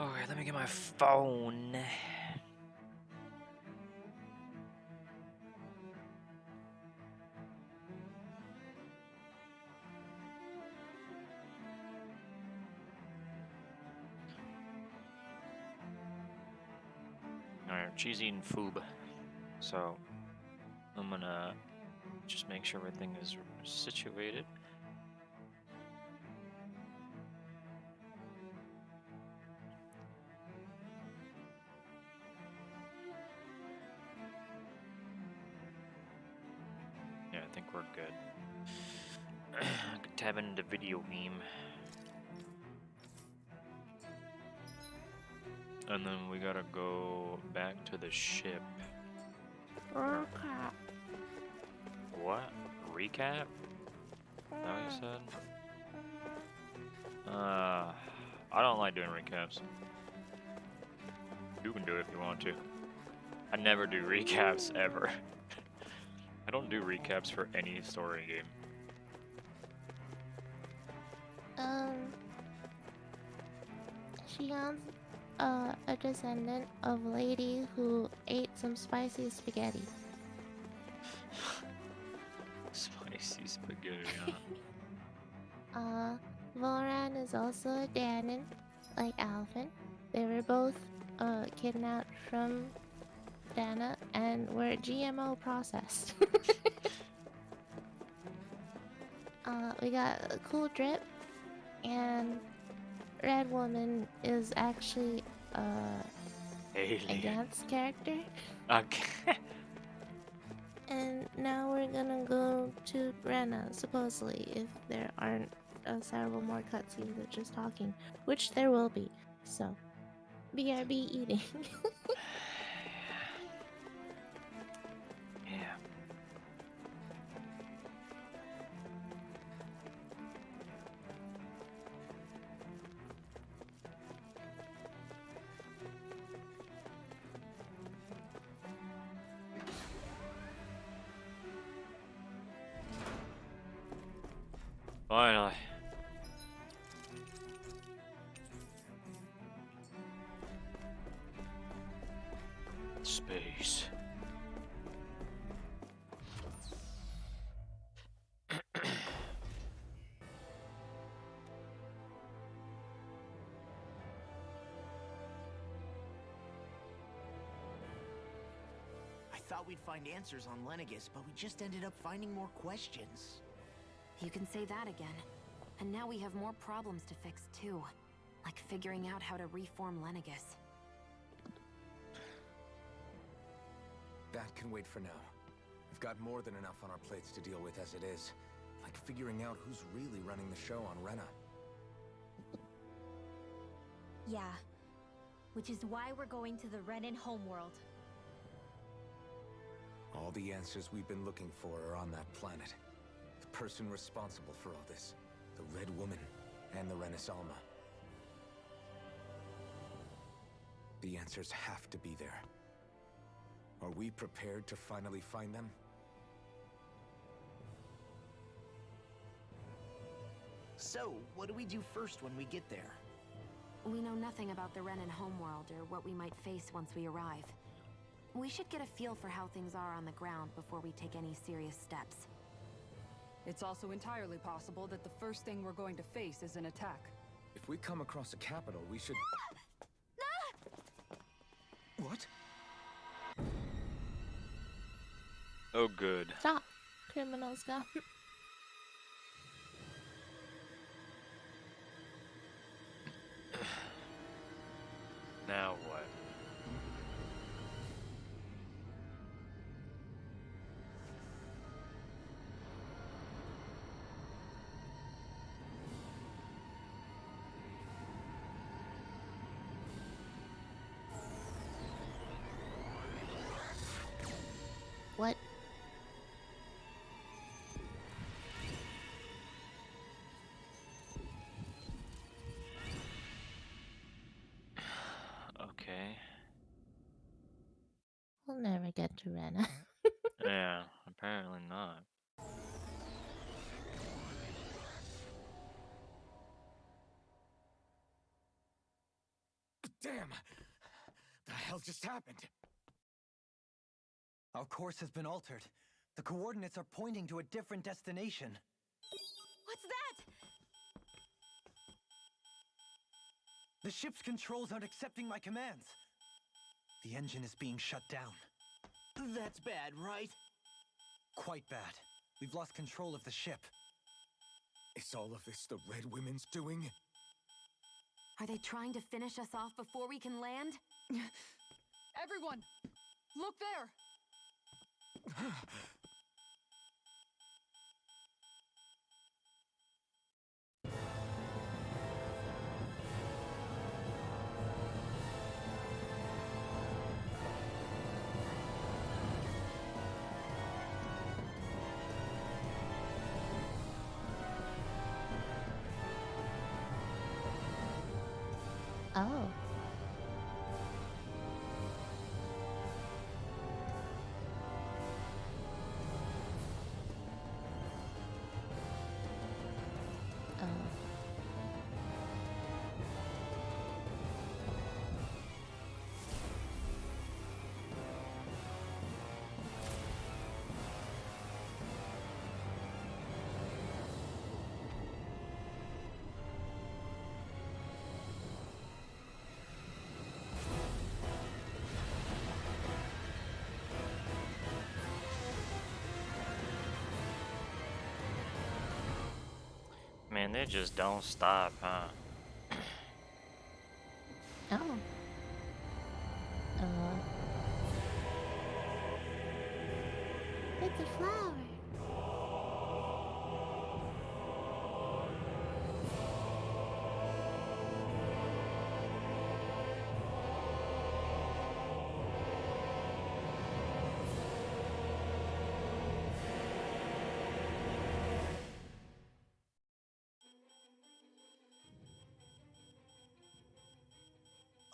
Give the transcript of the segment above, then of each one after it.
Okay, let me get my phone. Alright, cheesy and foob. So, I'm gonna just make sure everything is situated. Yeah, I think we're good. I could tab into video game. And then we gotta go back to the ship. Recap. What? Recap? Is that what you said? I don't like doing recaps. You can do it if you want to. I never do recaps ever. I don't do recaps for any story game. Xian's a descendant of a lady who ate some spicy spaghetti. Spicy spaghetti, Lavren is also a Danon, like Alvin. They were both kidnapped from Dana and were GMO processed. We got a cool drip, and Red Woman is actually a Alien. dance character. Okay. And now we're gonna go to Rena, supposedly, if there aren't several more cutscenes of just talking, which there will be. So, BRB eating. Yeah. Finally. Space. I thought we'd find answers on Lenegis, but we just ended up finding more questions. You can say that again. And now we have more problems to fix too. Like figuring out how to reform Lenegis. That can wait for now. We've got more than enough on our plates to deal with as it is. Like figuring out who's really running the show on Rena. Yeah. Which is why we're going to the Renan homeworld. All the answers we've been looking for are on that planet. The person responsible for all this. The Red Woman and the Renaissalma. The answers have to be there. Are we prepared to finally find them? So, what do we do first when we get there? We know nothing about the Renan homeworld or what we might face once we arrive. We should get a feel for how things are on the ground before we take any serious steps. It's also entirely possible that the first thing we're going to face is an attack. If we come across a capital, we should... What? Oh, good. Stop. Criminals go. Now what? What? Okay. We'll never get to Rena. Yeah, apparently not. Damn! The hell just happened? Our course has been altered. The coordinates are pointing to a different destination. What's that? The ship's controls aren't accepting my commands. The engine is being shut down. That's bad, right? Quite bad. We've lost control of the ship. Is all of this the Red Women's doing? Are they trying to finish us off before we can land? Everyone! Look there! Oh. Oh. Man, they just don't stop, huh? Oh. It's a flower.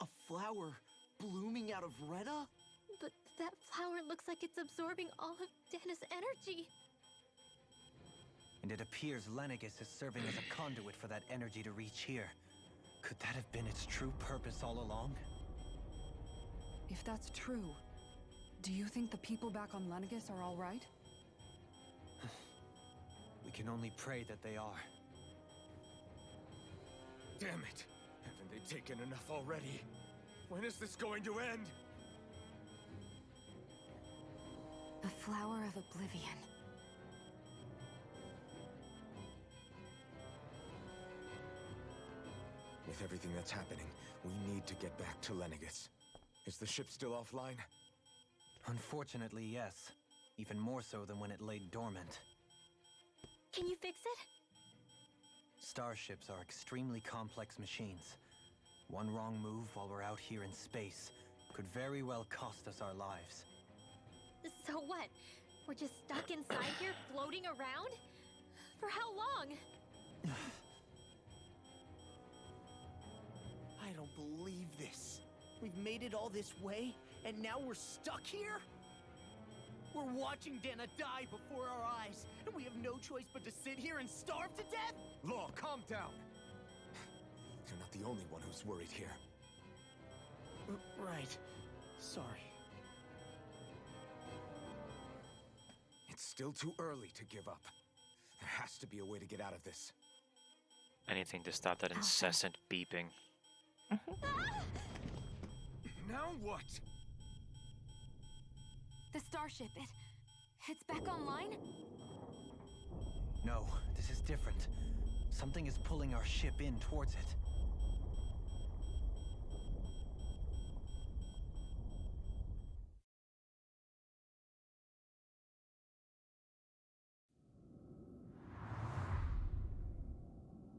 A flower blooming out of Retta? But that flower looks like it's absorbing all of Dana's energy. And it appears Lenegis is serving as a conduit for that energy to reach here. Could that have been its true purpose all along? If that's true, do you think the people back on Lenegis are all right? We can only pray that they are. Damn it! Haven't they taken enough already? When is this going to end? The flower of oblivion. With everything that's happening, we need to get back to Lenegis. Is the ship still offline? Unfortunately, yes. Even more so than when it lay dormant. Can you fix it? Starships are extremely complex machines. One wrong move while we're out here in space could very well cost us our lives. So what? We're just stuck inside here floating around? For how long? I don't believe this. We've made it all this way, and now we're stuck here? We're watching Dana die before our eyes, and we have no choice but to sit here and starve to death? Law, calm down! You're not the only one who's worried here. Right. Sorry. It's still too early to give up. There has to be a way to get out of this. Anything to stop that incessant beeping. Now what? The starship, it's back online? No, this is different. Something is pulling our ship in towards it.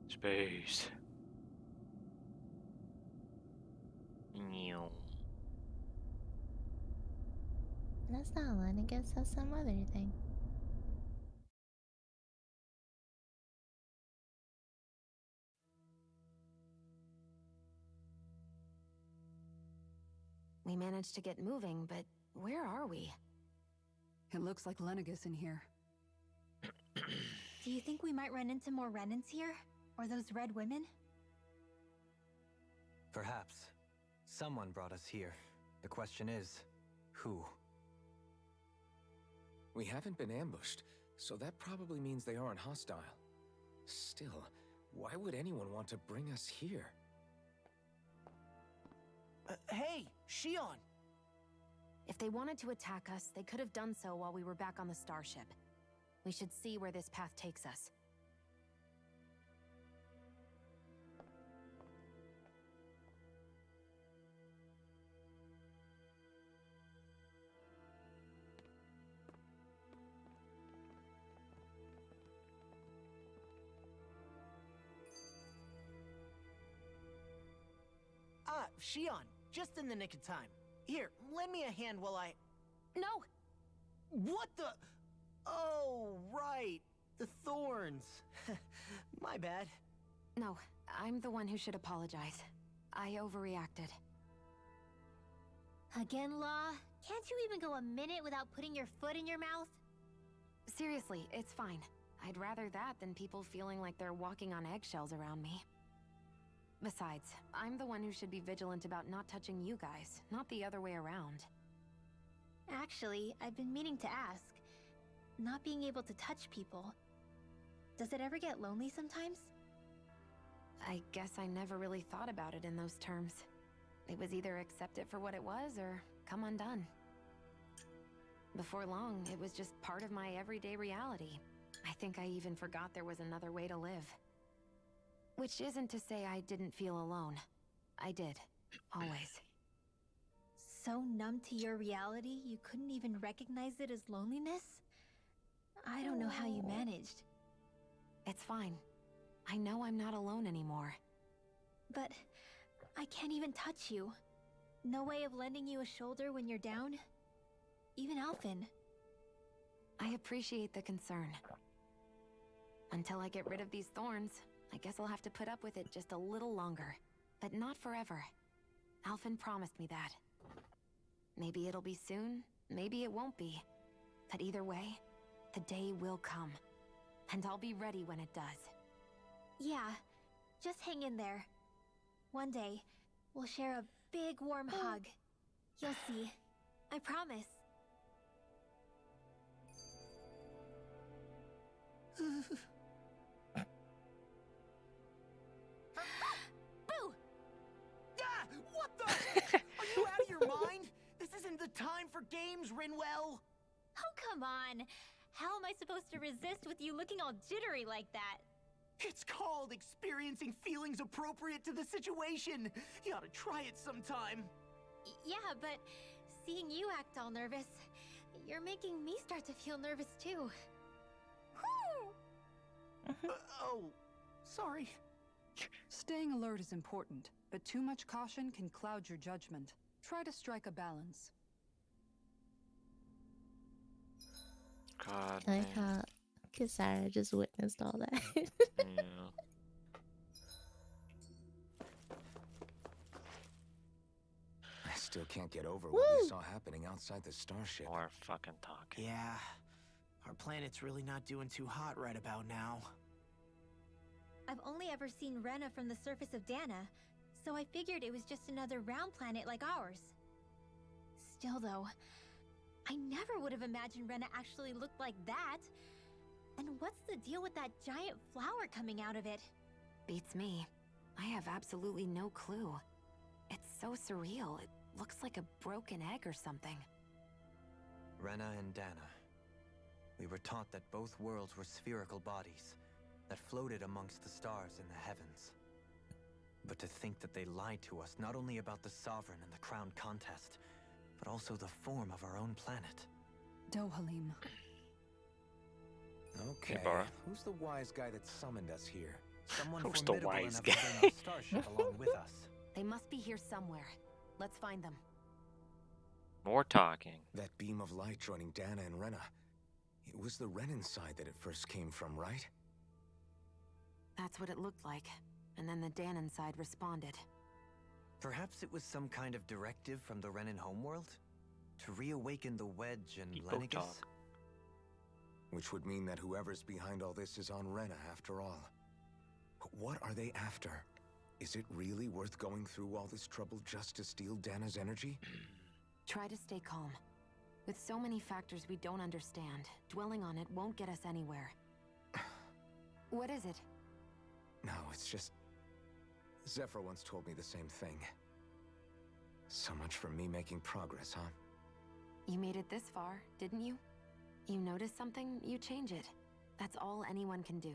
Space. Meow. That's not Lenegis, that's some other thing. We managed to get moving, but where are we? It looks like Lenegis in here. Do you think we might run into more Renans here? Or those red women? Perhaps. Someone brought us here. The question is, who? We haven't been ambushed, so that probably means they aren't hostile. Still, why would anyone want to bring us here? Hey, Shion! If they wanted to attack us, they could have done so while we were back on the starship. We should see where this path takes us. Shion, just in the nick of time. Here, lend me a hand while I... No! What the... Oh, right. The thorns. My bad. No, I'm the one who should apologize. I overreacted. Again, Law? Can't you even go a minute without putting your foot in your mouth? Seriously, it's fine. I'd rather that than people feeling like they're walking on eggshells around me. Besides, I'm the one who should be vigilant about not touching you guys, not the other way around. Actually, I've been meaning to ask. Not being able to touch people, does it ever get lonely sometimes? I guess I never really thought about it in those terms. It was either accept it for what it was or come undone. Before long, it was just part of my everyday reality. I think I even forgot there was another way to live. Which isn't to say I didn't feel alone. I did. Always. So numb to your reality, you couldn't even recognize it as loneliness? I don't know how you managed. It's fine. I know I'm not alone anymore. But I can't even touch you. No way of lending you a shoulder when you're down? Even Alphen. I appreciate the concern. Until I get rid of these thorns, I guess I'll have to put up with it just a little longer. But not forever. Alphen promised me that. Maybe it'll be soon, maybe it won't be. But either way, the day will come. And I'll be ready when it does. Yeah, just hang in there. One day, we'll share a big warm hug. You'll see. I promise. Boo! Ah! What the? Are you out of your mind? This isn't the time for games, Rinwell! Oh, come on. How am I supposed to resist with you looking all jittery like that? It's called experiencing feelings appropriate to the situation. You ought to try it sometime. Yeah, but seeing you act all nervous, you're making me start to feel nervous too. Oh, sorry. Staying alert is important, but too much caution can cloud your judgment. Try to strike a balance. God. I like how Kisara just witnessed all that. Yeah. I still can't get over what we saw happening outside the starship. More fucking talking. Yeah, our planet's really not doing too hot right about now. I've only ever seen Rena from the surface of Dana, so I figured it was just another round planet like ours. Still though, I never would have imagined Rena actually looked like that. And what's the deal with that giant flower coming out of it? Beats me. I have absolutely no clue. It's so surreal. It looks like a broken egg or something. Rena and Dana. We were taught that both worlds were spherical bodies that floated amongst the stars in the heavens. But to think that they lied to us not only about the Sovereign and the Crown contest, but also the form of our own planet. Dohalim. Okay, Bara. who's the wise guy that summoned us here? Someone Who's the formidable wise enough guy? to bring our starship along with us. They must be here somewhere. Let's find them. More talking. That beam of light joining Dana and Rena. It was the Renan side that it first came from, right? That's what it looked like. And then the Danon side responded. Perhaps it was some kind of directive from the Renan homeworld? To reawaken the wedge and Depot Lenegis? talk. Which would mean that whoever's behind all this is on Rena after all. But what are they after? Is it really worth going through all this trouble just to steal Dana's energy? Try to stay calm. With so many factors we don't understand, dwelling on it won't get us anywhere. What is it? No, it's just... Zephyr once told me the same thing. So much for me making progress, huh? You made it this far, didn't you? You notice something, you change it. That's all anyone can do.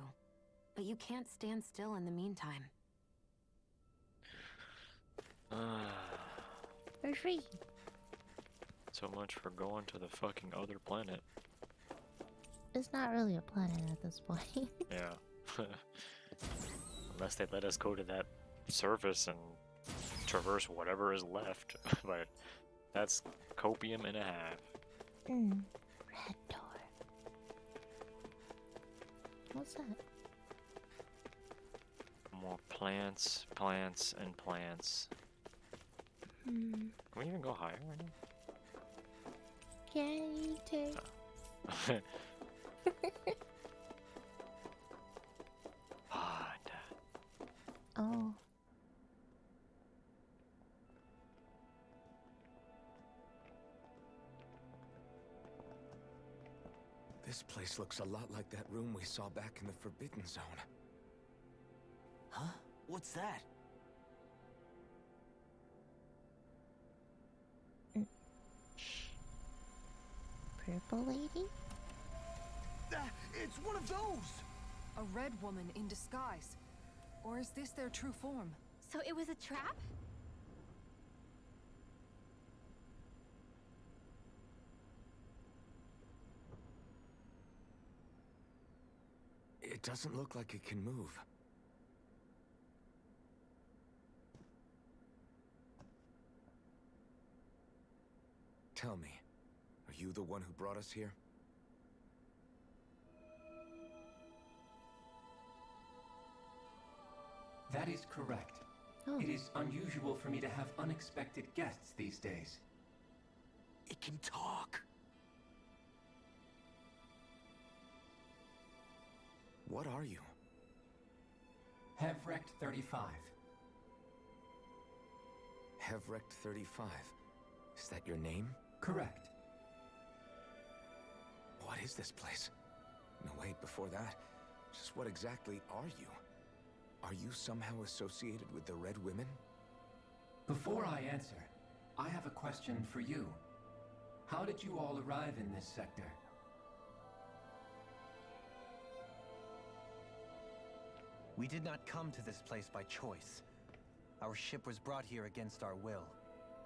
But you can't stand still in the meantime. We're free. So much for going to the fucking other planet. It's not really a planet at this point. Yeah. Unless they let us go to that surface and traverse whatever is left. But that's copium and a half. Red door. What's that? More plants, plants, and plants. Can we even go higher right now? Can you take... Hot. Oh. This place looks a lot like that room we saw back in the Forbidden Zone. Huh? What's that? Purple lady? It's one of those! A red woman in disguise. Or is this their true form? So it was a trap? It doesn't look like it can move. Tell me, are you the one who brought us here? That is correct. Oh. It is unusual for me to have unexpected guests these days. It can talk. What are you? Hevrect 35. Hevrect 35. Is that your name? Correct. What is this place? No, wait, before that, just what exactly are you? Are you somehow associated with the Red Women? Before I answer, I have a question for you. How did you all arrive in this sector? We did not come to this place by choice. Our ship was brought here against our will,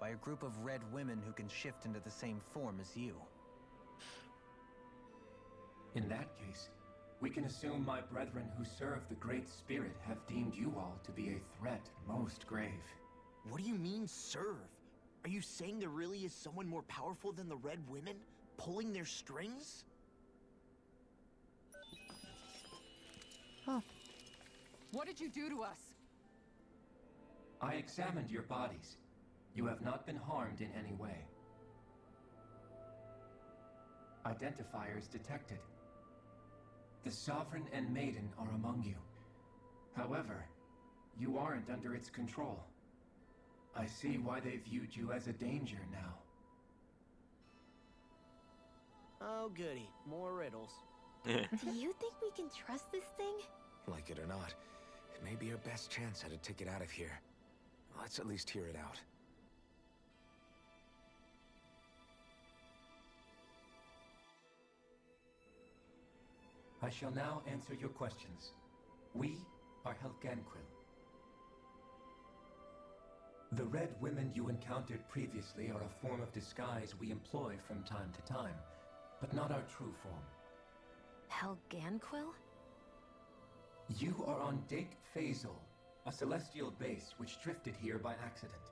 by a group of red women who can shift into the same form as you. In that case, we can assume my brethren who serve the Great Spirit have deemed you all to be a threat most grave. What do you mean, serve? Are you saying there really is someone more powerful than the Red Women, pulling their strings? Oh. What did you do to us? I examined your bodies. You have not been harmed in any way. Identifiers detected. The Sovereign and Maiden are among you. However, you aren't under its control. I see why they viewed you as a danger now. Oh, goody. More riddles. Do you think we can trust this thing? Like it or not, it may be our best chance at a ticket out of here. Let's at least hear it out. I shall now answer your questions. We are Helganquil. The Red Women you encountered previously are a form of disguise we employ from time to time, but not our true form. Helganquil? You are on Dake Phasal, a celestial base which drifted here by accident.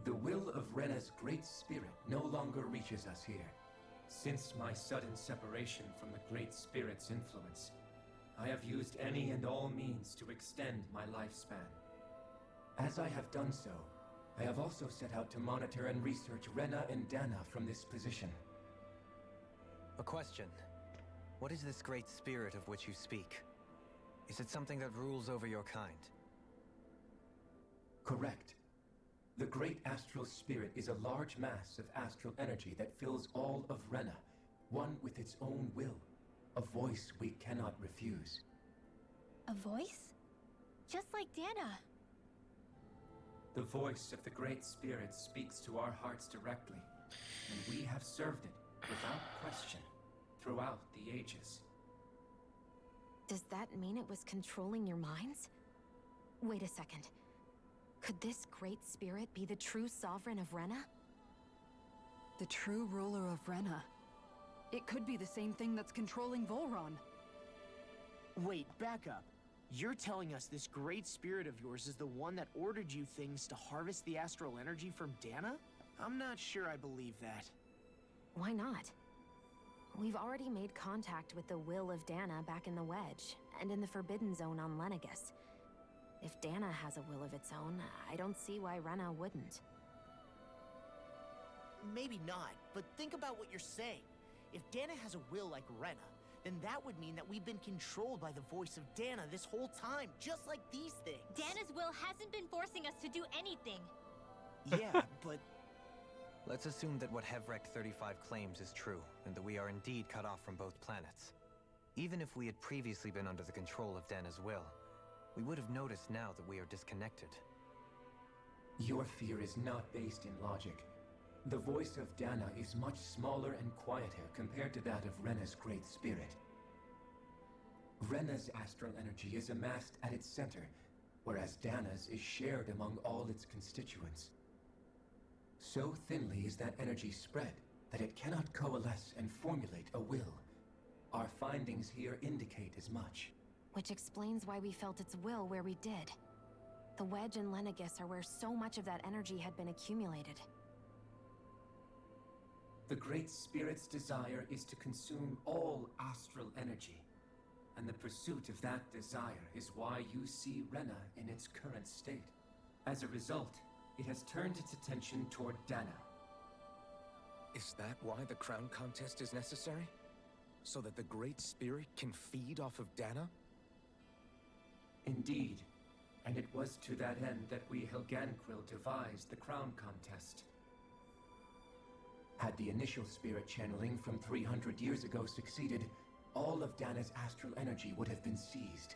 The will of Rena's Great Spirit no longer reaches us here. Since my sudden separation from the Great Spirit's influence, I have used any and all means to extend my lifespan. As I have done so, I have also set out to monitor and research Rena and Dana from this position. A question. What is this Great Spirit of which you speak? Is it something that rules over your kind? Correct. The Great Astral Spirit is a large mass of astral energy that fills all of Rena, one with its own will, a voice we cannot refuse. A voice? Just like Dana. The voice of the Great Spirit speaks to our hearts directly, and we have served it without question throughout the ages. Does that mean it was controlling your minds? Wait a second. Could this great spirit be the true sovereign of Rena? The true ruler of Rena. It could be the same thing that's controlling Volron. Wait, back up. You're telling us this great spirit of yours is the one that ordered you things to harvest the astral energy from Dana? I'm not sure I believe that. Why not? We've already made contact with the will of Dana back in the Wedge, and in the Forbidden Zone on Lenegus. If Dana has a will of its own, I don't see why Rena wouldn't. Maybe not, but think about what you're saying. If Dana has a will like Rena, then that would mean that we've been controlled by the voice of Dana this whole time, just like these things. Dana's will hasn't been forcing us to do anything. Yeah, but... Let's assume that what Hevrek 35 claims is true, and that we are indeed cut off from both planets. Even if we had previously been under the control of Dana's will, we would have noticed now that we are disconnected. Your fear is not based in logic. The voice of Dana is much smaller and quieter compared to that of Rena's Great Spirit. Rena's astral energy is amassed at its center, whereas Dana's is shared among all its constituents. So thinly is that energy spread that it cannot coalesce and formulate a will. Our findings here indicate as much. Which explains why we felt its will where we did. The Wedge and Lenegus are where so much of that energy had been accumulated. The Great Spirit's desire is to consume all astral energy, and the pursuit of that desire is why you see Rena in its current state. As a result, it has turned its attention toward Dana. Is that why the crown contest is necessary? So that the Great Spirit can feed off of Dana? Indeed, and it was to that end that we Helganquil devised the crown contest. Had the initial spirit channeling from 300 years ago succeeded, all of Dana's astral energy would have been seized.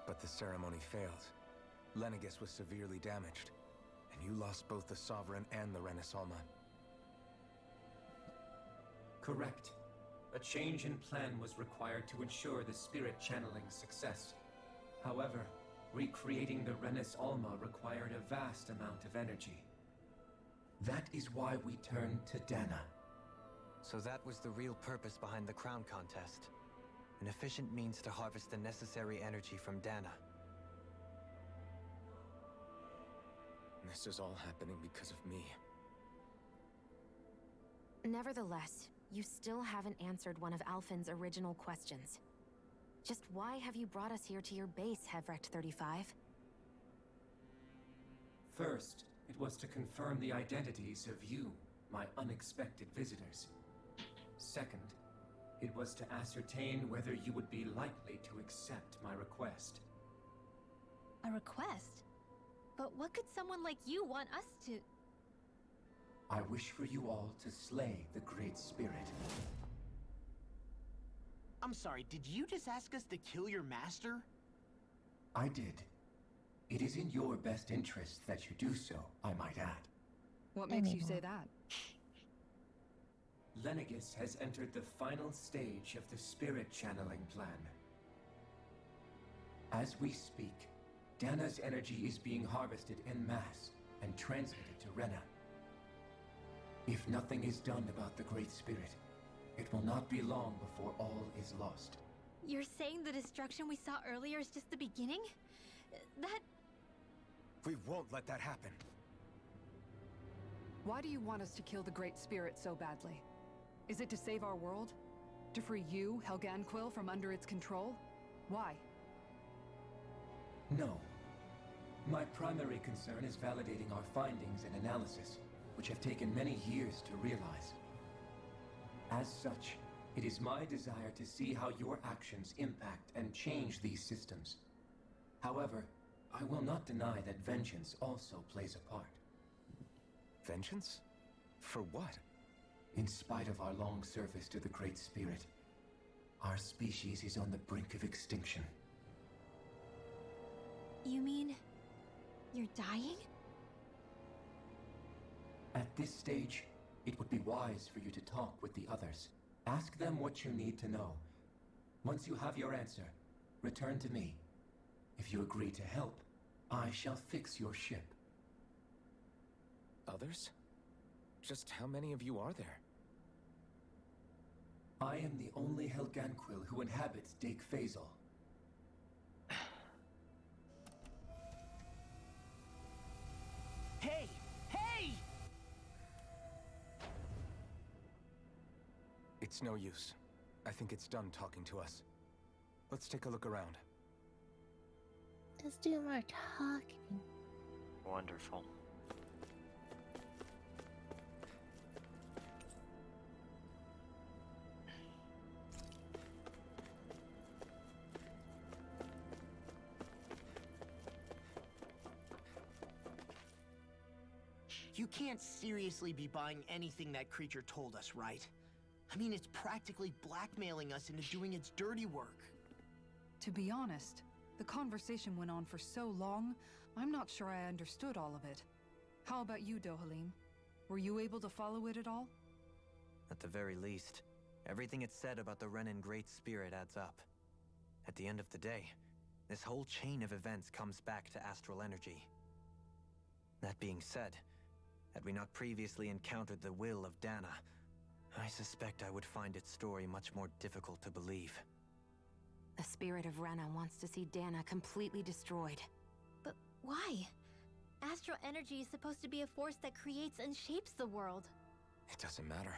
But the ceremony failed. Lenegus was severely damaged, and you lost both the Sovereign and the Renasalma. Correct. A change in plan was required to ensure the spirit channeling's success. However, recreating the Renis Alma required a vast amount of energy. That is why we turned to Dana. So that was the real purpose behind the crown contest. An efficient means to harvest the necessary energy from Dana. This is all happening because of me. Nevertheless, you still haven't answered one of Alphen's original questions. Just why have you brought us here to your base, Hevrek 35? First, it was to confirm the identities of you, my unexpected visitors. Second, it was to ascertain whether you would be likely to accept my request. A request? But what could someone like you want us to... I wish for you all to slay the Great Spirit. I'm sorry, did you just ask us to kill your master? I did. It is in your best interest that you do so, I might add. What makes you say that? Lenegus has entered the final stage of the spirit channeling plan. As we speak, Dana's energy is being harvested en masse and transmitted to Rena. If nothing is done about the Great Spirit, it will not be long before all is lost. You're saying the destruction we saw earlier is just the beginning? That... We won't let that happen. Why do you want us to kill the Great Spirit so badly? Is it to save our world? To free you, Helganquil, from under its control? Why? No. My primary concern is validating our findings and analysis, which have taken many years to realize. As such, it is my desire to see how your actions impact and change these systems. However, I will not deny that vengeance also plays a part. Vengeance? For what? In spite of our long service to the Great Spirit, our species is on the brink of extinction. You mean you're dying? At this stage, it would be wise for you to talk with the others. Ask them what you need to know. Once you have your answer, return to me. If you agree to help, I shall fix your ship. Others? Just how many of you are there? I am the only Helganquil who inhabits Dake Phasal. Hey! Hey! It's no use. I think it's done talking to us. Let's take a look around. Let's do more talking. Wonderful. You can't seriously be buying anything that creature told us, right? I mean, it's practically blackmailing us into doing its dirty work. To be honest, the conversation went on for so long, I'm not sure I understood all of it. How about you, Dohalim? Were you able to follow it at all? At the very least, everything it said about the Renan Great Spirit adds up. At the end of the day, this whole chain of events comes back to astral energy. That being said, had we not previously encountered the will of Dana, I suspect I would find its story much more difficult to believe. The spirit of Rena wants to see Dana completely destroyed. But why? Astral energy is supposed to be a force that creates and shapes the world. It doesn't matter.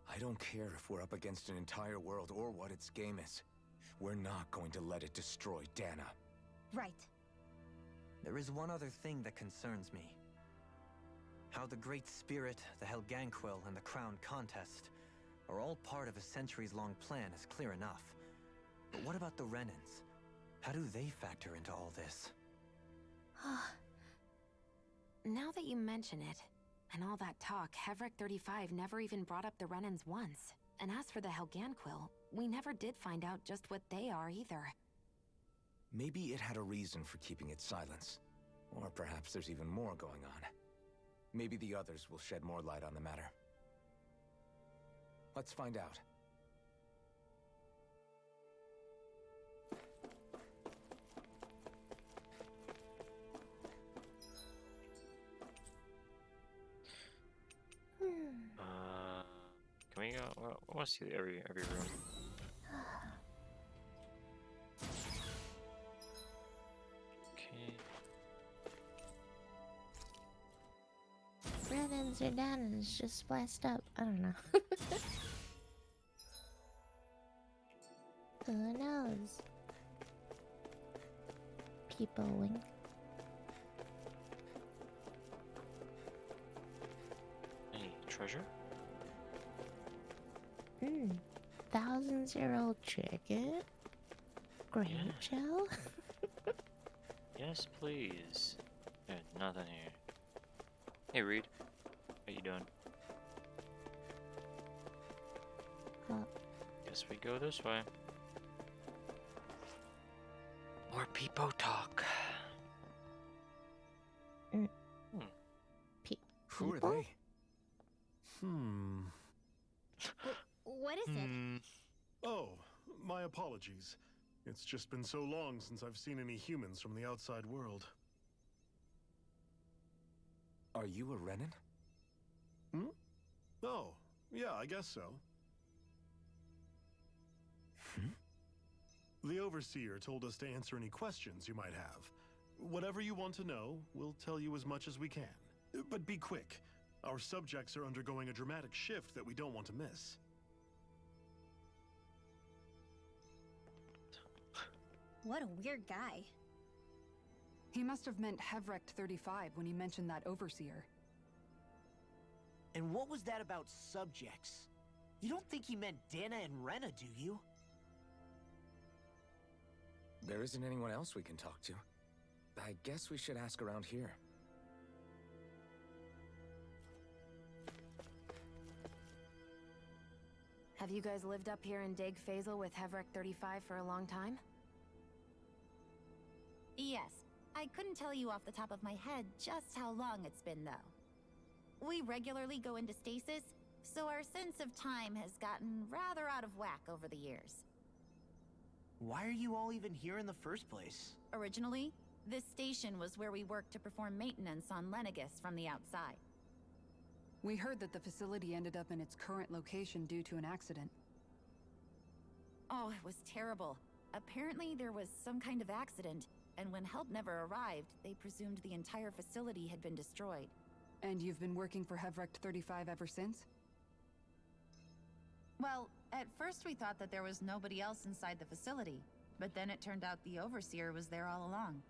I don't care if we're up against an entire world or what its game is. We're not going to let it destroy Dana. Right. There is one other thing that concerns me. How the Great Spirit, the Helganquil, and the Crown Contest are all part of a centuries-long plan is clear enough. But what about the Renans? How do they factor into all this? Now that you mention it, and all that talk, Hevric 35 never even brought up the Renans once. And as for the Helganquil, we never did find out just what they are either. Maybe it had a reason for keeping its silence. Or perhaps there's even more going on. Maybe the others will shed more light on the matter. Let's find out. Can we go? Well, I want to see every room. Okay. Renans or Danas just spliced up. I don't know. Who knows? People wink. Any treasure? 1000-year-old chicken? Grain gel? Yes, please. There's nothing here. Hey, Reed. How you doing? Well, Guess we go this way. More people talk. Who are people? they? What is it? Oh, my apologies. It's just been so long since I've seen any humans from the outside world. Are you a Renan? Oh, yeah, I guess so. The Overseer told us to answer any questions you might have. Whatever you want to know, we'll tell you as much as we can. But be quick. Our subjects are undergoing a dramatic shift that we don't want to miss. What a weird guy. He must have meant Hevric 35 when he mentioned that Overseer. And what was that about subjects? You don't think he meant Dana and Rena, do you? There isn't anyone else we can talk to. I guess we should ask around here. Have you guys lived up here in Dig Faisal with Hevrek 35 for a long time? Yes. I couldn't tell you off the top of my head just how long it's been, though. We regularly go into stasis, so our sense of time has gotten rather out of whack over the years. Why are you all even here in the first place? Originally, this station was where we worked to perform maintenance on Lenegis from the outside. We heard that the facility ended up in its current location due to an accident. Oh, it was terrible. Apparently there was some kind of accident, and when help never arrived, they presumed the entire facility had been destroyed. And you've been working for Hevrek 35 ever since? Well, at first we thought that there was nobody else inside the facility, but then it turned out the Overseer was there all along.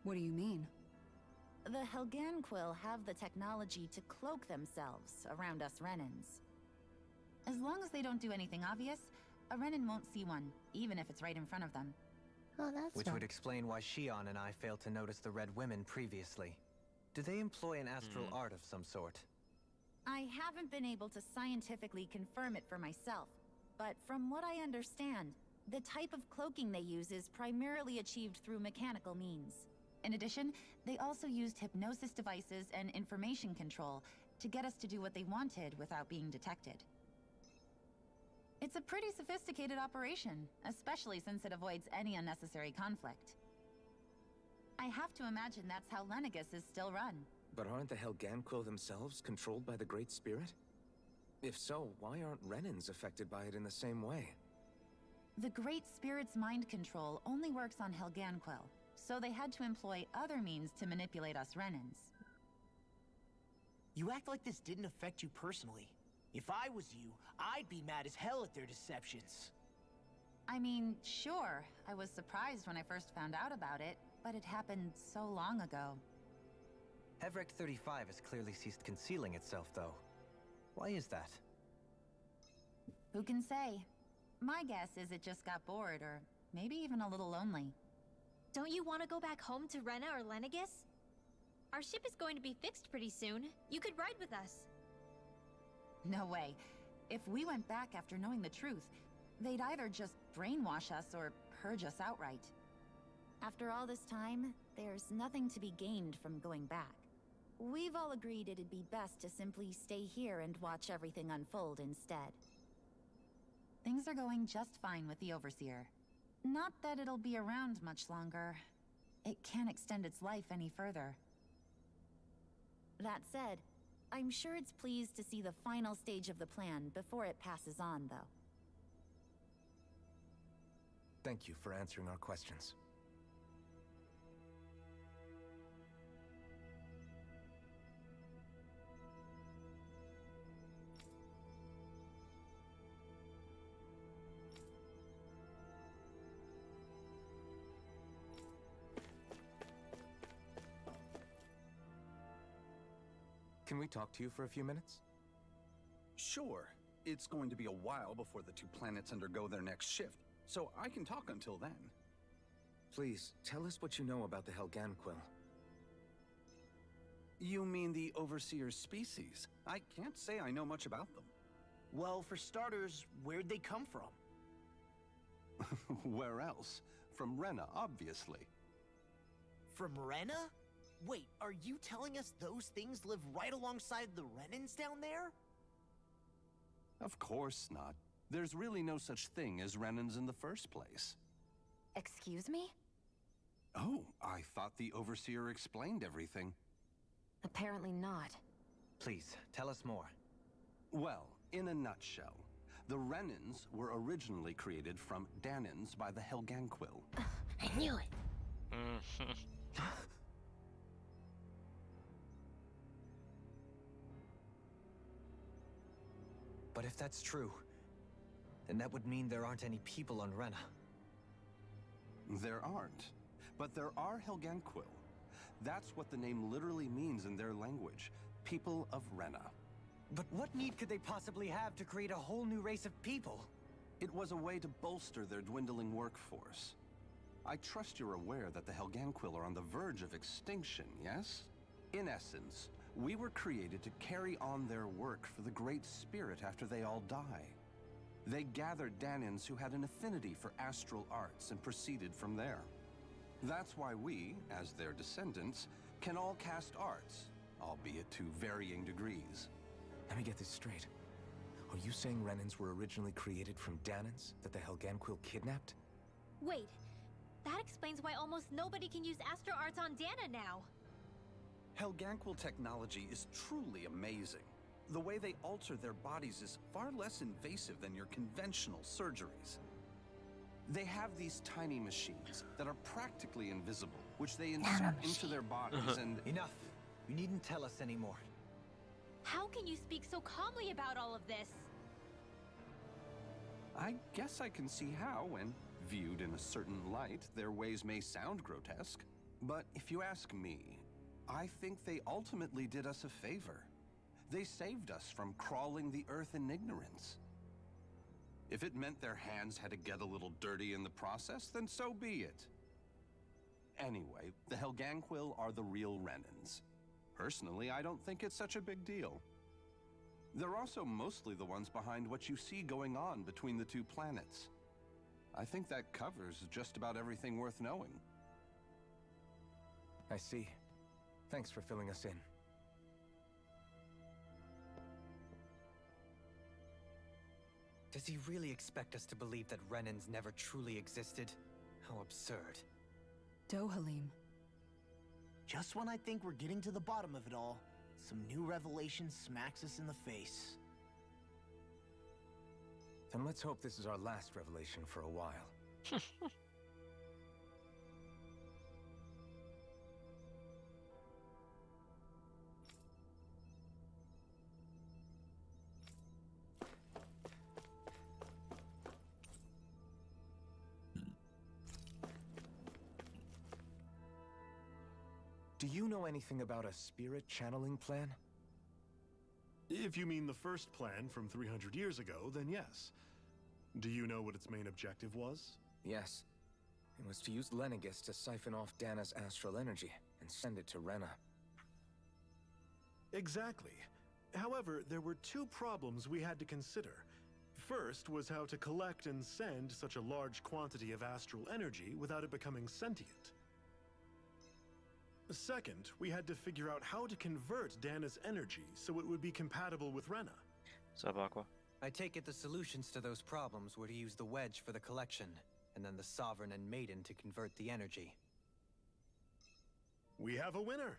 What do you mean? The Helganquil have the technology to cloak themselves around us Renans. As long as they don't do anything obvious, a Renan won't see one, even if it's right in front of them. Oh, that's Which fun. would explain why Shion and I failed to notice the Red Women previously. Do they employ an astral art of some sort? I haven't been able to scientifically confirm it for myself, but from what I understand, the type of cloaking they use is primarily achieved through mechanical means. In addition, they also used hypnosis devices and information control to get us to do what they wanted without being detected. It's a pretty sophisticated operation, especially since it avoids any unnecessary conflict. I have to imagine that's how Lenegis is still run. But aren't the Helganquil themselves controlled by the Great Spirit? If so, why aren't Renans affected by it in the same way? The Great Spirit's mind control only works on Helganquil, so they had to employ other means to manipulate us Renans. You act like this didn't affect you personally. If I was you, I'd be mad as hell at their deceptions. I mean, sure, I was surprised when I first found out about it, but it happened so long ago. Hevrek 35 has clearly ceased concealing itself, though. Why is that? Who can say? My guess is it just got bored, or maybe even a little lonely. Don't you want to go back home to Rena or Lenegis? Our ship is going to be fixed pretty soon. You could ride with us. No way. If we went back after knowing the truth, they'd either just brainwash us or purge us outright. After all this time, there's nothing to be gained from going back. We've all agreed it'd be best to simply stay here and watch everything unfold instead. Things are going just fine with the Overseer. Not that it'll be around much longer. It can't extend its life any further. That said, I'm sure it's pleased to see the final stage of the plan before it passes on, though. Thank you for answering our questions. Can we talk to you for a few minutes? Sure. It's going to be a while before the two planets undergo their next shift, so I can talk until then. Please, tell us what you know about the Helganquil. You mean the Overseer's species? I can't say I know much about them. Well, for starters, where'd they come from? Where else? From Rena, obviously. From Rena? Wait, are you telling us those things live right alongside the Renans down there? Of course not. There's really no such thing as Renans in the first place. Excuse me? Oh, I thought the Overseer explained everything. Apparently not. Please, tell us more. Well, in a nutshell, the Renans were originally created from Danans by the Helganquil. I knew it. But if that's true, then that would mean there aren't any people on Rena. There aren't. But there are Helganquil. That's what the name literally means in their language. People of Rena. But what need could they possibly have to create a whole new race of people? It was a way to bolster their dwindling workforce. I trust you're aware that the Helganquil are on the verge of extinction, yes? In essence, we were created to carry on their work for the Great Spirit after they all die. They gathered Danans who had an affinity for astral arts and proceeded from there. That's why we, as their descendants, can all cast arts, albeit to varying degrees. Let me get this straight. Are you saying Renans were originally created from Danans that the Helganquil kidnapped? Wait, that explains why almost nobody can use Astro Arts on Dana now. Helganquil technology is truly amazing. The way they alter their bodies is far less invasive than your conventional surgeries. They have these tiny machines that are practically invisible, which they insert into their bodies and... Enough! You needn't tell us anymore. How can you speak so calmly about all of this? I guess I can see how, when viewed in a certain light, their ways may sound grotesque. But if you ask me, I think they ultimately did us a favor. They saved us from crawling the earth in ignorance. If it meant their hands had to get a little dirty in the process, then so be it. Anyway, the Helganquil are the real Renans. Personally, I don't think it's such a big deal. They're also mostly the ones behind what you see going on between the two planets. I think that covers just about everything worth knowing. I see. Thanks for filling us in. Does he really expect us to believe that Renans never truly existed? How absurd. Dohalim. Just when I think we're getting to the bottom of it all, some new revelation smacks us in the face. Then let's hope this is our last revelation for a while. Do you know anything about a spirit channeling plan? If you mean the first plan from 300 years ago, then yes. Do you know what its main objective was? Yes. It was to use Lenegis to siphon off Dana's astral energy and send it to Rena. Exactly. However, there were two problems we had to consider. First was how to collect and send such a large quantity of astral energy without it becoming sentient. Second, we had to figure out how to convert Dana's energy so it would be compatible with Rena. Sup, Aqua? I take it the solutions to those problems were to use the wedge for the collection, and then the Sovereign and Maiden to convert the energy. We have a winner!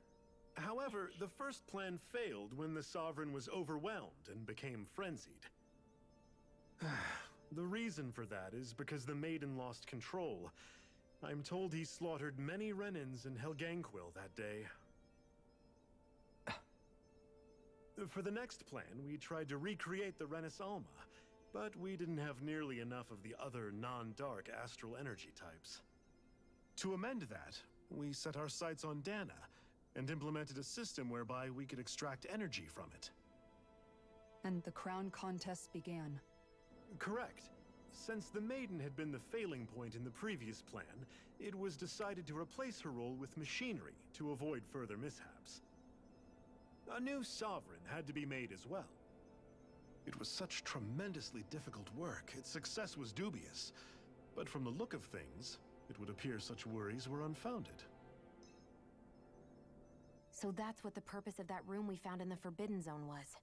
However, the first plan failed when the Sovereign was overwhelmed and became frenzied. The reason for that is because the Maiden lost control. I'm told he slaughtered many Renans in Helganquil that day. For the next plan, we tried to recreate the Renis Alma, but we didn't have nearly enough of the other non-dark astral energy types. To amend that, we set our sights on Dana, and implemented a system whereby we could extract energy from it. And the crown contest began. Correct. Since the Maiden had been the failing point in the previous plan, it was decided to replace her role with machinery to avoid further mishaps. A new Sovereign had to be made as well. It was such tremendously difficult work, its success was dubious. But from the look of things, it would appear such worries were unfounded. So that's what the purpose of that room we found in the Forbidden Zone was.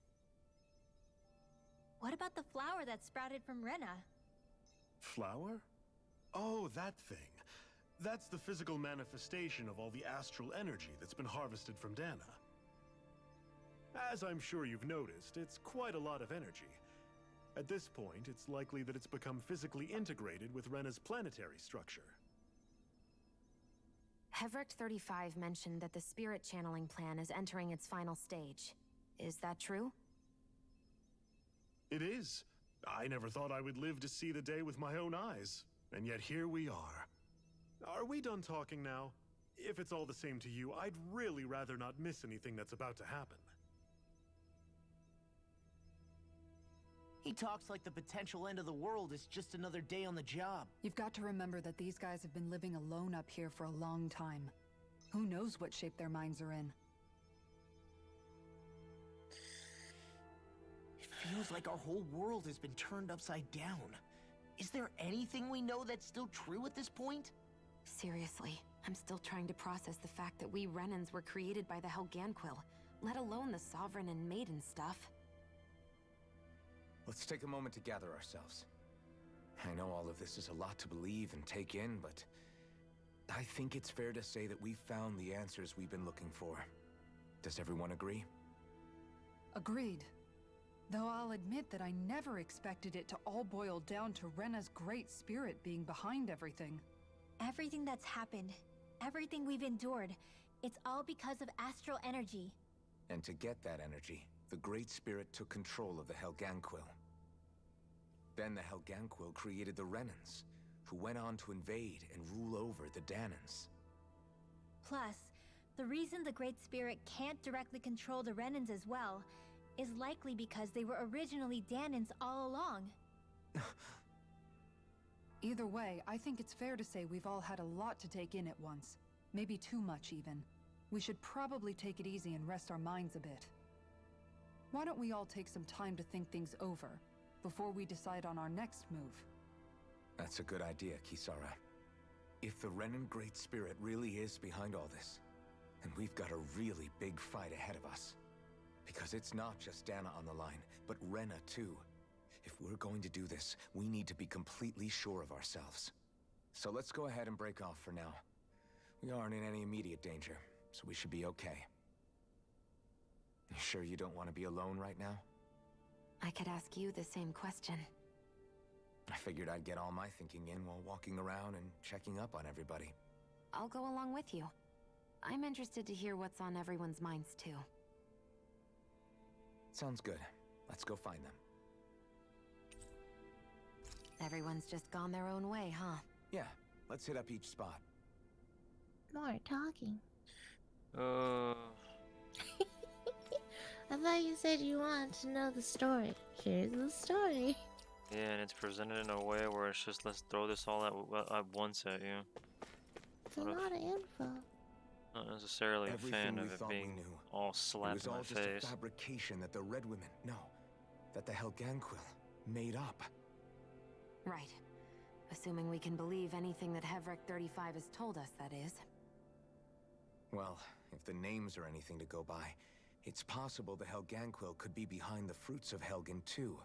What about the flower that sprouted from Rena? Flower? Oh, that thing. That's the physical manifestation of all the astral energy that's been harvested from Dana. As I'm sure you've noticed, it's quite a lot of energy. At this point, it's likely that it's become physically integrated with Rena's planetary structure. Hevrecht 35 mentioned that the spirit channeling plan is entering its final stage. Is that true? It is. I never thought I would live to see the day with my own eyes, and yet here we are. Are we done talking now? If it's all the same to you, I'd really rather not miss anything that's about to happen. He talks like the potential end of the world is just another day on the job. You've got to remember that these guys have been living alone up here for a long time. Who knows what shape their minds are in? It feels like our whole world has been turned upside down. Is there anything we know that's still true at this point? Seriously, I'm still trying to process the fact that we Renans were created by the Helganquil, let alone the Sovereign and Maiden stuff. Let's take a moment to gather ourselves. I know all of this is a lot to believe and take in, but I think it's fair to say that we've found the answers we've been looking for. Does everyone agree? Agreed. Though I'll admit that I never expected it to all boil down to Rena's great spirit being behind everything. Everything that's happened, everything we've endured, it's all because of astral energy. And to get that energy, the Great Spirit took control of the Helganquil. Then the Helganquil created the Renans, who went on to invade and rule over the Danans. Plus, the reason the Great Spirit can't directly control the Renans as well is likely because they were originally Danans all along. Either way, I think it's fair to say we've all had a lot to take in at once. Maybe too much, even. We should probably take it easy and rest our minds a bit. Why don't we all take some time to think things over, before we decide on our next move? That's a good idea, Kisara. If the Renan Great Spirit really is behind all this, then we've got a really big fight ahead of us. Because it's not just Dana on the line, but Rena too. If we're going to do this, we need to be completely sure of ourselves. So let's go ahead and break off for now. We aren't in any immediate danger, so we should be okay. You sure you don't want to be alone right now? I could ask you the same question. I figured I'd get all my thinking in while walking around and checking up on everybody. I'll go along with you. I'm interested to hear what's on everyone's minds too. Sounds good. Let's go find them. Everyone's just gone their own way, huh? Yeah, let's hit up each spot. More talking. Uh, I thought you said you wanted to know the story. Here's the story. yeah, and it's presented in a way where it's just let's throw this all at once at you. It's a lot of info. Not necessarily a Everything fan we of it thought we being knew. all It slapped was in my all just face. a fabrication that the Red Women, that the Helganquil made up. Right. Assuming we can believe anything that Hevrek 35 has told us, that is. Well, if the names are anything to go by, it's possible the Helganquil could be behind the fruits of Helgen too.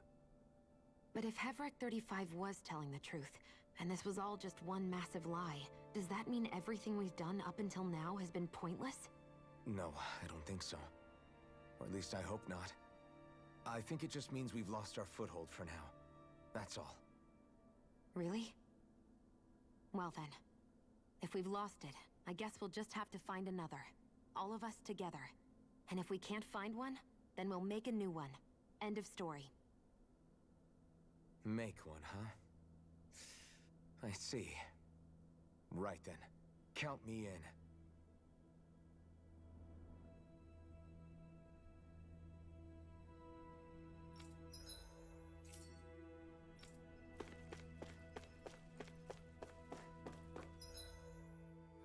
But if Hevrek 35 was telling the truth, and this was all just one massive lie, does that mean everything we've done up until now has been pointless? No, I don't think so. Or at least I hope not. I think it just means we've lost our foothold for now. That's all. Really? Well then, if we've lost it, I guess we'll just have to find another. All of us together. And if we can't find one, then we'll make a new one. End of story. Make one, huh? I see. Right then. Count me in.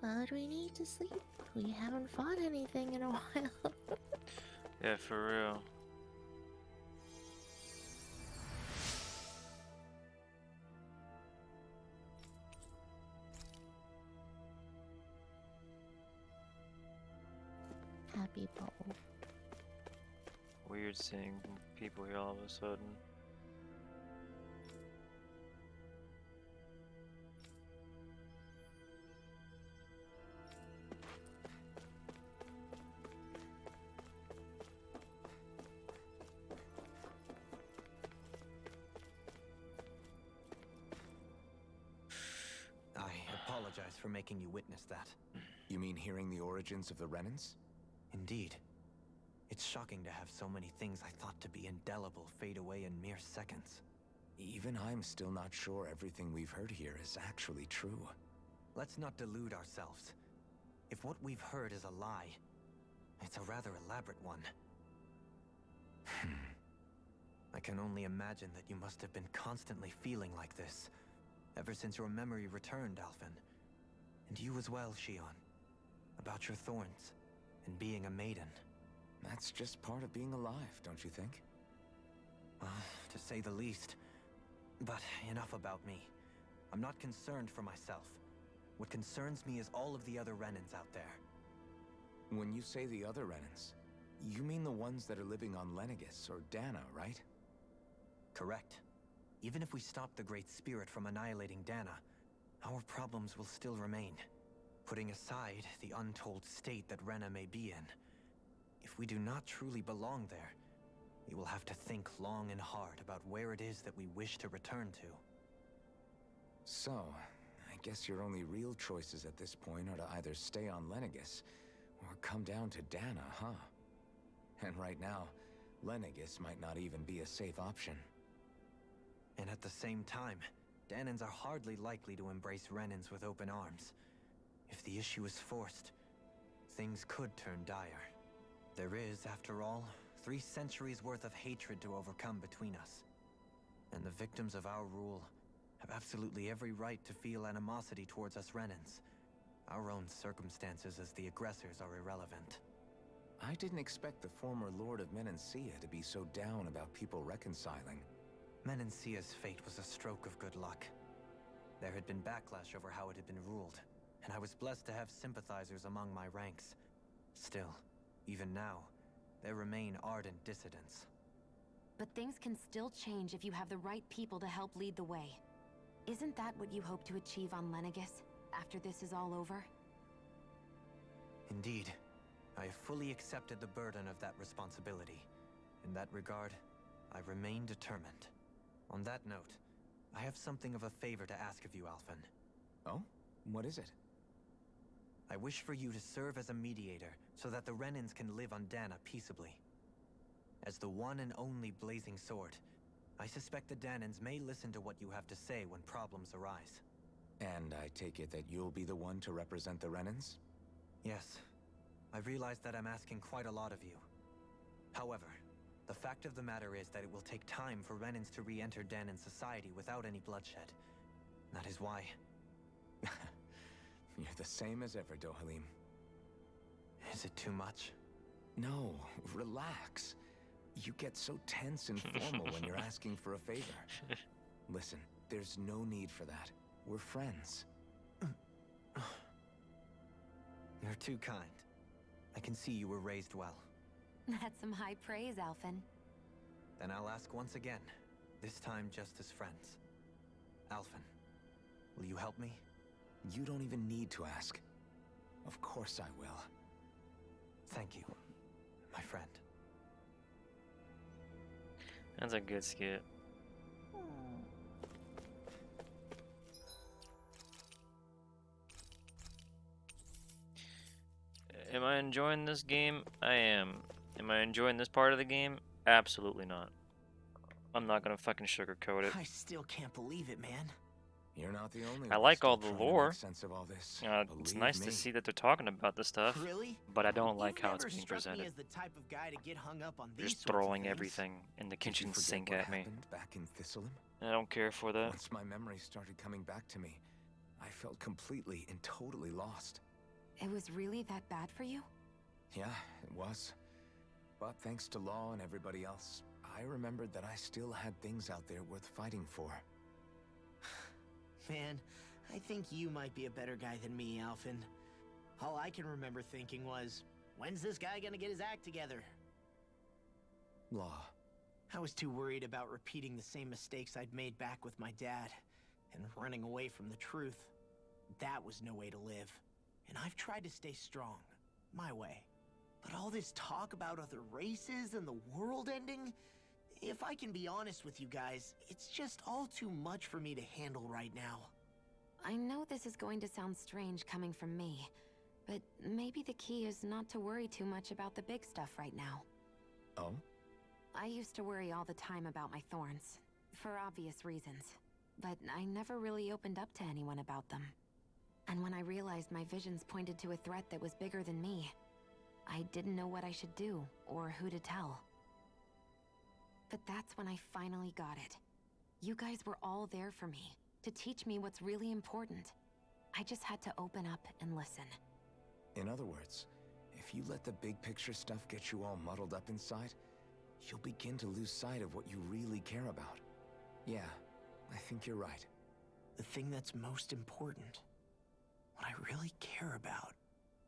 But we need to sleep. We haven't fought anything in a while. Yeah, for real. Happy Bowl. Weird seeing people here all of a sudden. I apologize for making you witness that. You mean hearing the origins of the Renans? Indeed. It's shocking to have so many things I thought to be indelible fade away in mere seconds. Even I'm still not sure everything we've heard here is actually true. Let's not delude ourselves. If what we've heard is a lie, it's a rather elaborate one. I can only imagine that you must have been constantly feeling like this, ever since your memory returned, Alphen. And you as well, Shion. About your thorns, and being a maiden. That's just part of being alive, don't you think? To say the least. But enough about me. I'm not concerned for myself. What concerns me is all of the other Renans out there. When you say the other Renans, you mean the ones that are living on Lenegis or Dana, right? Correct. Even if we stop the Great Spirit from annihilating Dana, our problems will still remain. Putting aside the untold state that Rena may be in, if we do not truly belong there, we will have to think long and hard about where it is that we wish to return to. So, I guess your only real choices at this point are to either stay on Lenegis, or come down to Dana, huh? And right now, Lenegis might not even be a safe option. And at the same time, Danans are hardly likely to embrace Renans with open arms. If the issue is forced, things could turn dire. There is, after all, 3 centuries worth of hatred to overcome between us. And the victims of our rule have absolutely every right to feel animosity towards us Renans. Our own circumstances as the aggressors are irrelevant. I didn't expect the former Lord of Menancia to be so down about people reconciling. Menancia's fate was a stroke of good luck. There had been backlash over how it had been ruled, and I was blessed to have sympathizers among my ranks. Still, even now, there remain ardent dissidents. But things can still change if you have the right people to help lead the way. Isn't that what you hope to achieve on Lenegis, after this is all over? Indeed. I have fully accepted the burden of that responsibility. In that regard, I remain determined. On that note, I have something of a favor to ask of you, Alphen. Oh? What is it? I wish for you to serve as a mediator, so that the Renans can live on Dana peaceably. As the one and only Blazing Sword, I suspect the Danans may listen to what you have to say when problems arise. And I take it that you'll be the one to represent the Renans? Yes. I realize that I'm asking quite a lot of you. However, the fact of the matter is that it will take time for Renans to re-enter Danan society without any bloodshed. That is why... You're the same as ever, Dohalim. Is it too much? No, relax. You get so tense and formal when you're asking for a favor. Listen, there's no need for that. We're friends. You're too kind. I can see you were raised well. That's some high praise, Alphen. Then I'll ask once again, this time just as friends. Alphen, will you help me? You don't even need to ask. Of course I will. Thank you, my friend. That's a good skit. Am I enjoying this game? I am. Am I enjoying this part of the game? Absolutely not. I'm not gonna fucking sugarcoat it. I still can't believe it, man. You're not the only I one like still all the trying to lore. make sense of all this. It's Believe nice me. to see that they're talking about this stuff. Really? But I don't like You've how it's never being struck me presented. as the type of guy to get hung up on They're these just sorts of throwing things. everything in the Did you kitchen forget sink what at me. happened back in Thistleum? I don't care for that. Once my memory started coming back to me, I felt completely and totally lost. It was really that bad for you? Yeah, it was. But thanks to Law and everybody else, I remembered that I still had things out there worth fighting for. Man, I think you might be a better guy than me, Alphen. All I can remember thinking was, when's this guy gonna get his act together? Law. I was too worried about repeating the same mistakes I'd made back with my dad, and running away from the truth. That was no way to live. And I've tried to stay strong, my way. But all this talk about other races and the world ending, if I can be honest with you guys, it's just all too much for me to handle right now. I know this is going to sound strange coming from me, but maybe the key is not to worry too much about the big stuff right now. Oh? I used to worry all the time about my thorns, for obvious reasons, but I never really opened up to anyone about them. And when I realized my visions pointed to a threat that was bigger than me, I didn't know what I should do, or who to tell. But that's when I finally got it. You guys were all there for me, to teach me what's really important. I just had to open up and listen. In other words, if you let the big picture stuff get you all muddled up inside, you'll begin to lose sight of what you really care about. Yeah, I think you're right. The thing that's most important. What I really care about.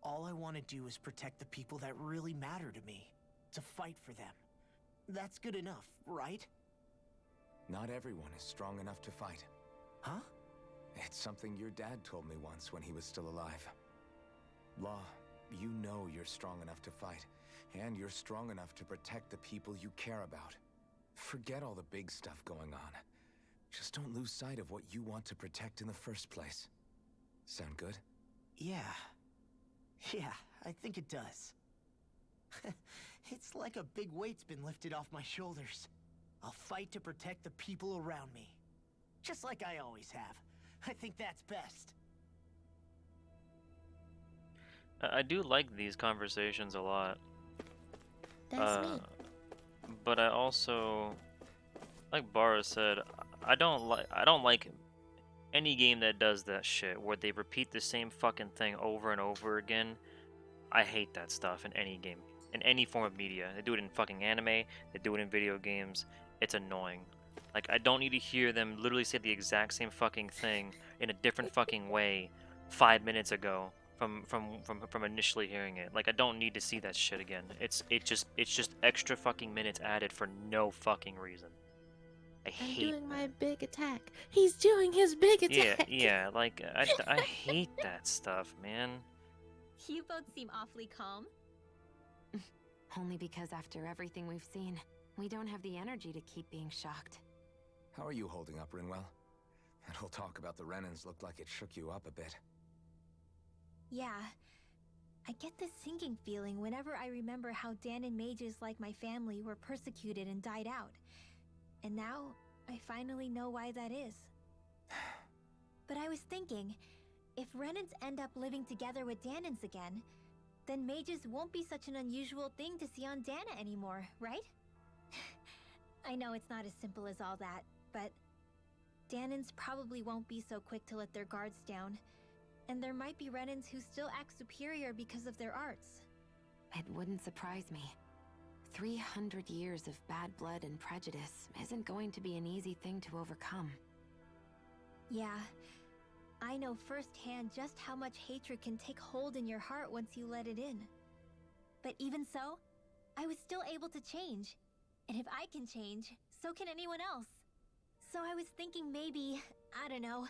All I want to do is protect the people that really matter to me. To fight for them. That's good enough, right? Not everyone is strong enough to fight. Huh? It's something your dad told me once when he was still alive. Law, you know you're strong enough to fight, and you're strong enough to protect the people you care about. Forget all the big stuff going on. Just don't lose sight of what you want to protect in the first place. Sound good? Yeah. Yeah, I think it does. It's like a big weight's been lifted off my shoulders. I'll fight to protect the people around me. Just like I always have. I think that's best. I do like these conversations a lot. That's me. But I also, like Bara said, I don't like any game that does that shit where they repeat the same fucking thing over and over again. I hate that stuff in any game, in any form of media. They do it in fucking anime, they do it in video games. It's annoying. Like, I don't need to hear them literally say the exact same fucking thing in a different fucking way 5 minutes ago from initially hearing it. Like, I don't need to see that shit again. It's just extra fucking minutes added for no fucking reason. I I'm hate doing my big attack. He's doing his big attack. yeah, like I hate that stuff, man. You both seem awfully calm. Only because after everything we've seen, we don't have the energy to keep being shocked. How are you holding up, Rinwell? That whole talk about the Renans looked like it shook you up a bit. Yeah. I get this sinking feeling whenever I remember how Dan and mages like my family were persecuted and died out. And now, I finally know why that is. But I was thinking, if Renans end up living together with Danans again, then mages won't be such an unusual thing to see on Dana anymore, right? I know it's not as simple as all that, but Danans probably won't be so quick to let their guards down. And there might be Renans who still act superior because of their arts. It wouldn't surprise me. 300 years of bad blood and prejudice isn't going to be an easy thing to overcome. Yeah, I know firsthand just how much hatred can take hold in your heart once you let it in. But even so, I was still able to change. And if I can change, so can anyone else. So I was thinking maybe, I don't know,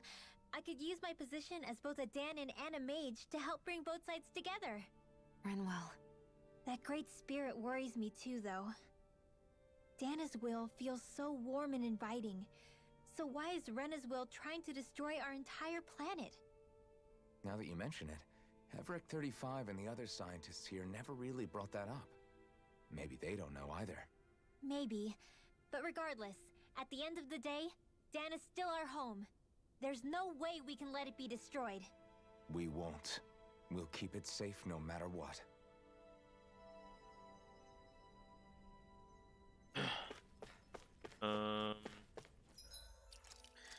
I could use my position as both a Danan and a mage to help bring both sides together. Rinwell. That great spirit worries me too, though. Dana's will feels so warm and inviting. So why is Rena's will trying to destroy our entire planet? Now that you mention it, Everett 35 and the other scientists here never really brought that up. Maybe they don't know either. Maybe. But regardless, at the end of the day, Dana's still our home. There's no way we can let it be destroyed. We won't. We'll keep it safe no matter what.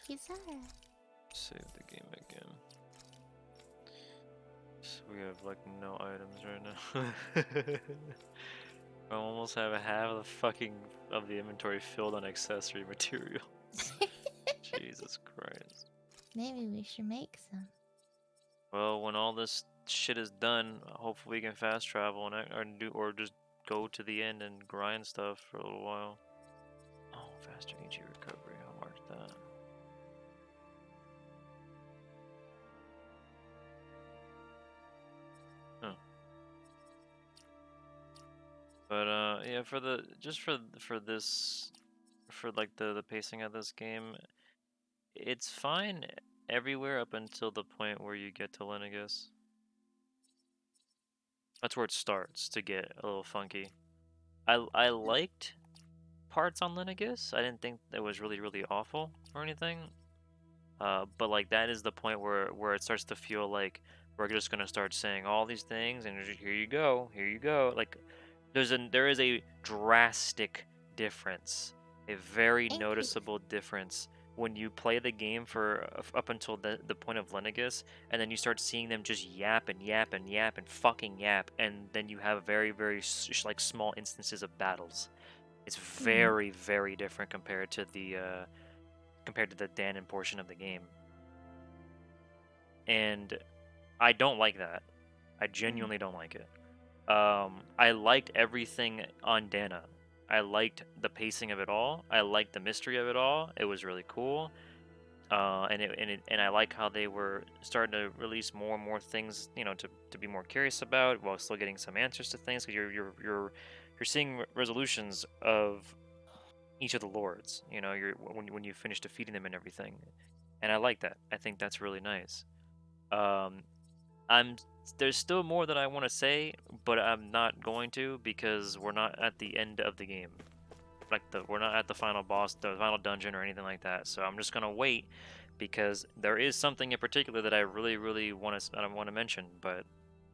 Kisara. Save the game again. So we have like no items right now. I almost have half of the inventory filled on accessory materials. Jesus Christ. Maybe we should make some. Well, when all this shit is done, hopefully we can fast travel or just go to the end and grind stuff for a little while. Oh, faster energy recovery. I'll mark that. Huh. But yeah, for like the pacing of this game, it's fine everywhere up until the point where you get to Lenegus. That's where it starts to get a little funky. I liked parts on Lenegus. I didn't think that was really awful or anything. But like that is the point where it starts to feel like we're just gonna start saying all these things and here you go. Like there is a drastic difference a very Thank you. noticeable difference when you play the game for up until the point of Lenegus, and then you start seeing them just yap and yap and yap and fucking yap, and then you have very very like small instances of battles. It's Hmm. very very different compared to the Danon portion of the game, and I don't like that. I Hmm. genuinely don't like it. I liked everything on Dana. I liked the pacing of it all. I liked the mystery of it all. It was really cool. And I like how they were starting to release more and more things, to be more curious about, while still getting some answers to things. Because you're seeing resolutions of each of the lords. You're when you finish defeating them and everything, and I like that. I think that's really nice. Um, I'm there's still more that I want to say, but I'm not going to because we're not at the end of the game. We're not at the final boss, the final dungeon or anything like that. So I'm just gonna wait because there is something in particular that I really, really want to mention, but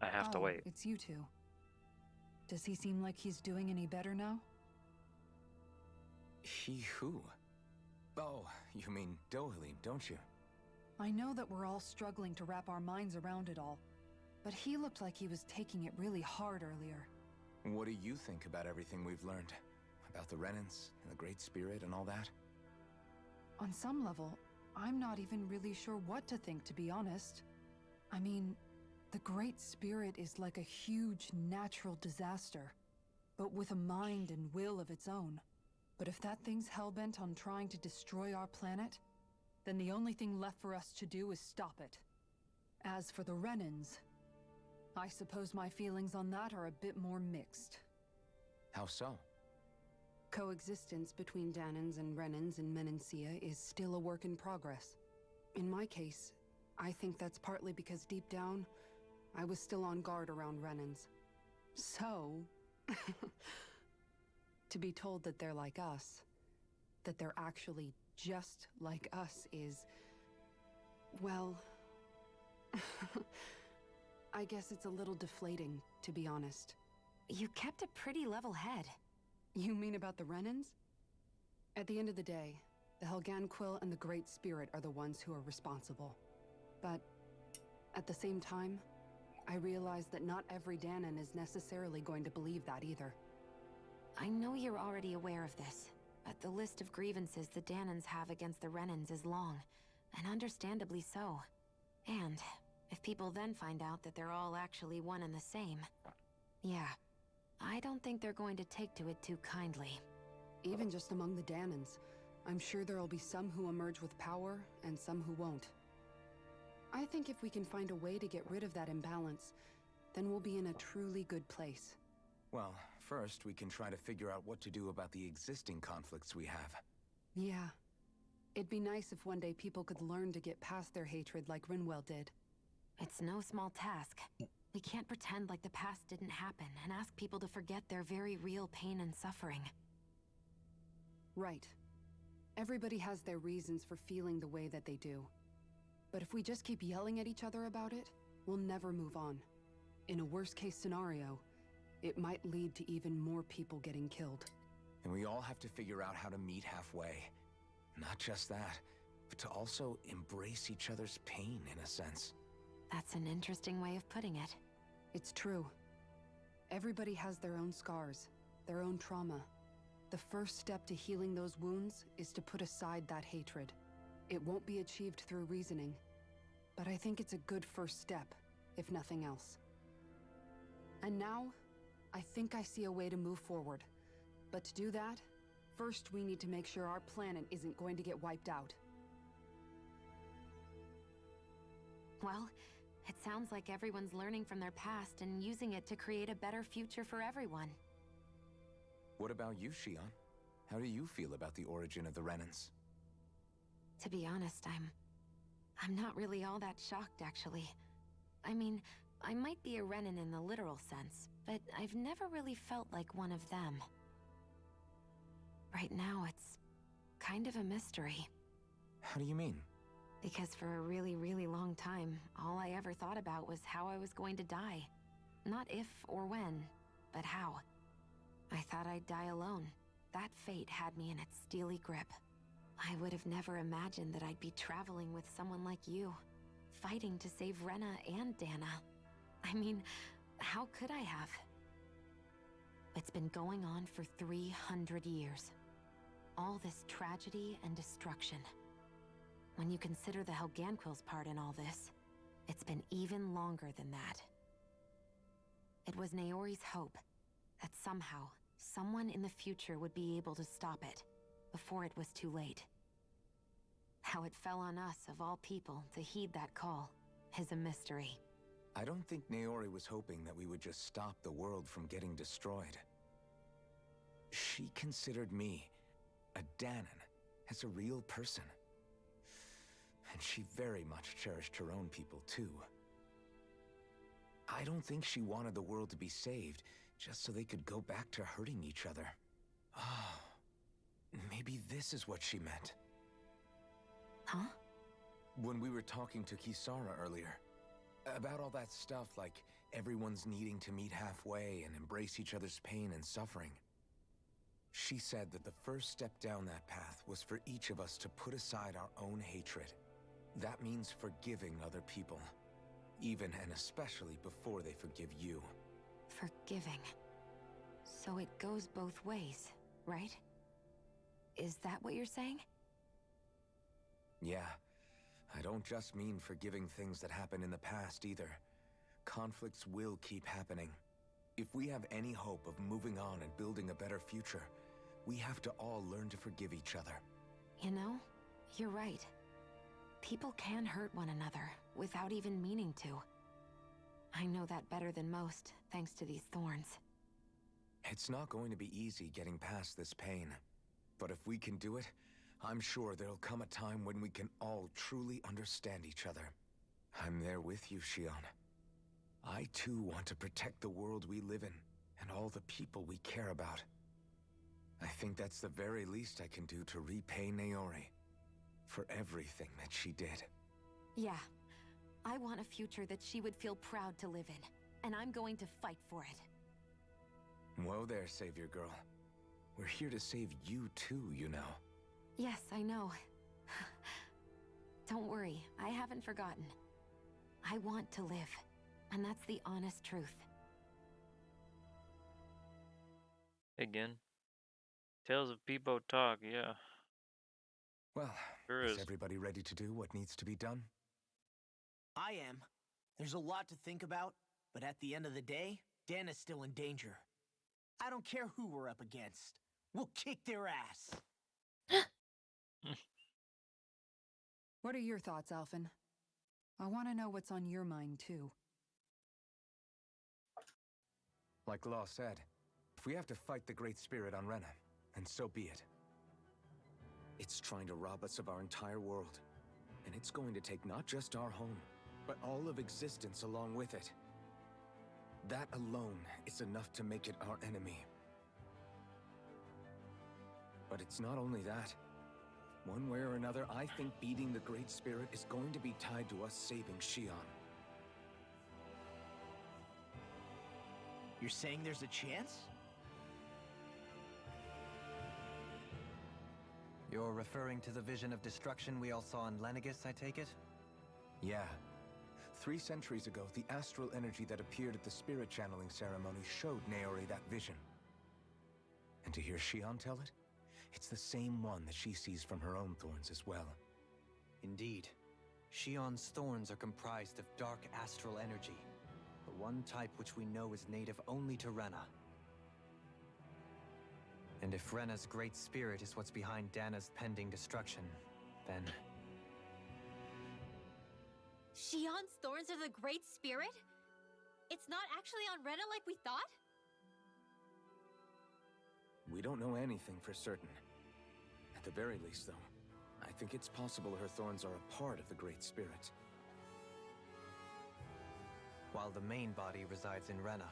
I have to Oh, wait. it's you two. Does he seem like he's doing any better now? He who? Oh, you mean Dohalim, don't you? I know that we're all struggling to wrap our minds around it all, but he looked like he was taking it really hard earlier. What do you think about everything we've learned? About the Renans and the Great Spirit and all that? On some level, I'm not even really sure what to think, to be honest. I mean, the Great Spirit is like a huge natural disaster, but with a mind and will of its own. But if that thing's hellbent on trying to destroy our planet, then the only thing left for us to do is stop it. As for the Renans, I suppose my feelings on that are a bit more mixed. How so? Coexistence between Danans and Renans in Menancia is still a work in progress. In my case, I think that's partly because deep down, I was still on guard around Renans. So, to be told that they're like us, that they're actually just like us is, well, I guess it's a little deflating, to be honest. You kept a pretty level head. You mean about the Renans? At the end of the day, the Helganquil and the Great Spirit are the ones who are responsible. But at the same time, I realize that not every Danan is necessarily going to believe that either. I know you're already aware of this, but the list of grievances the Danans have against the Renans is long, and understandably so. And if people then find out that they're all actually one and the same, yeah, I don't think they're going to take to it too kindly. Even just among the Danans, I'm sure there'll be some who emerge with power and some who won't. I think if we can find a way to get rid of that imbalance, then we'll be in a truly good place. Well, first we can try to figure out what to do about the existing conflicts we have. Yeah. It'd be nice if one day people could learn to get past their hatred like Rinwell did. It's no small task. We can't pretend like the past didn't happen and ask people to forget their very real pain and suffering. Right. Everybody has their reasons for feeling the way that they do. But if we just keep yelling at each other about it, we'll never move on. In a worst-case scenario, it might lead to even more people getting killed. And we all have to figure out how to meet halfway. Not just that, but to also embrace each other's pain, in a sense. That's an interesting way of putting it. It's true. Everybody has their own scars, their own trauma. The first step to healing those wounds is to put aside that hatred. It won't be achieved through reasoning, but I think it's a good first step, if nothing else. And now, I think I see a way to move forward. But to do that, first we need to make sure our planet isn't going to get wiped out. Well, it sounds like everyone's learning from their past and using it to create a better future for everyone. What about you, Shion? How do you feel about the origin of the Renans? To be honest, I'm not really all that shocked, actually. I mean, I might be a Renan in the literal sense, but I've never really felt like one of them. Right now, it's kind of a mystery. How do you mean? Because for a really, really long time, all I ever thought about was how I was going to die. Not if or when, but how. I thought I'd die alone, that fate had me in its steely grip. I would have never imagined that I'd be traveling with someone like you, fighting to save Rena and Dana. I mean, how could I have? It's been going on for 300 years. All this tragedy and destruction. When you consider the Helganquil's part in all this, it's been even longer than that. It was Naori's hope that somehow, someone in the future would be able to stop it before it was too late. How it fell on us, of all people, to heed that call is a mystery. I don't think Naori was hoping that we would just stop the world from getting destroyed. She considered me, a Danon, as a real person. And she very much cherished her own people, too. I don't think she wanted the world to be saved, just so they could go back to hurting each other. Oh, maybe this is what she meant. Huh? When we were talking to Kisara earlier, about all that stuff like everyone's needing to meet halfway and embrace each other's pain and suffering. She said that the first step down that path was for each of us to put aside our own hatred. That means forgiving other people, even and especially before they forgive you. Forgiving. So it goes both ways, right? Is that what you're saying? Yeah. I don't just mean forgiving things that happened in the past either. Conflicts will keep happening. If we have any hope of moving on and building a better future, we have to all learn to forgive each other. You know, you're right. People can hurt one another without even meaning to. I know that better than most, thanks to these thorns. It's not going to be easy getting past this pain. But if we can do it, I'm sure there'll come a time when we can all truly understand each other. I'm there with you, Shion. I too want to protect the world we live in, and all the people we care about. I think that's the very least I can do to repay Naori for everything that she did. Yeah. I want a future that she would feel proud to live in, and I'm going to fight for it. Whoa there, Savior Girl. We're here to save you too, you know. Yes, I know. Don't worry, I haven't forgotten. I want to live, and that's the honest truth. Again. Tales of Peebo talk, yeah. Well, Sure is is. everybody ready to do what needs to be done? I am. There's a lot to think about, but at the end of the day, Dana's still in danger. I don't care who we're up against. We'll kick their ass. What are your thoughts, Alphen? I want to know what's on your mind, too. Like Law said, if we have to fight the Great Spirit on Rena, then so be it. It's trying to rob us of our entire world. And it's going to take not just our home, but all of existence along with it. That alone is enough to make it our enemy. But it's not only that. One way or another, I think beating the Great Spirit is going to be tied to us saving Shion. You're saying there's a chance? You're referring to the vision of destruction we all saw in Lenegis, I take it? Yeah. 3 centuries ago, the astral energy that appeared at the spirit channeling ceremony showed Naori that vision. And to hear Shion tell it, it's the same one that she sees from her own thorns as well. Indeed. Shion's thorns are comprised of dark astral energy, the one type which we know is native only to Rena. And if Rena's great spirit is what's behind Dana's pending destruction, then... Shion's thorns are the Great Spirit? It's not actually on Rena like we thought? We don't know anything for certain. At the very least, though, I think it's possible her thorns are a part of the Great Spirit. While the main body resides in Rena.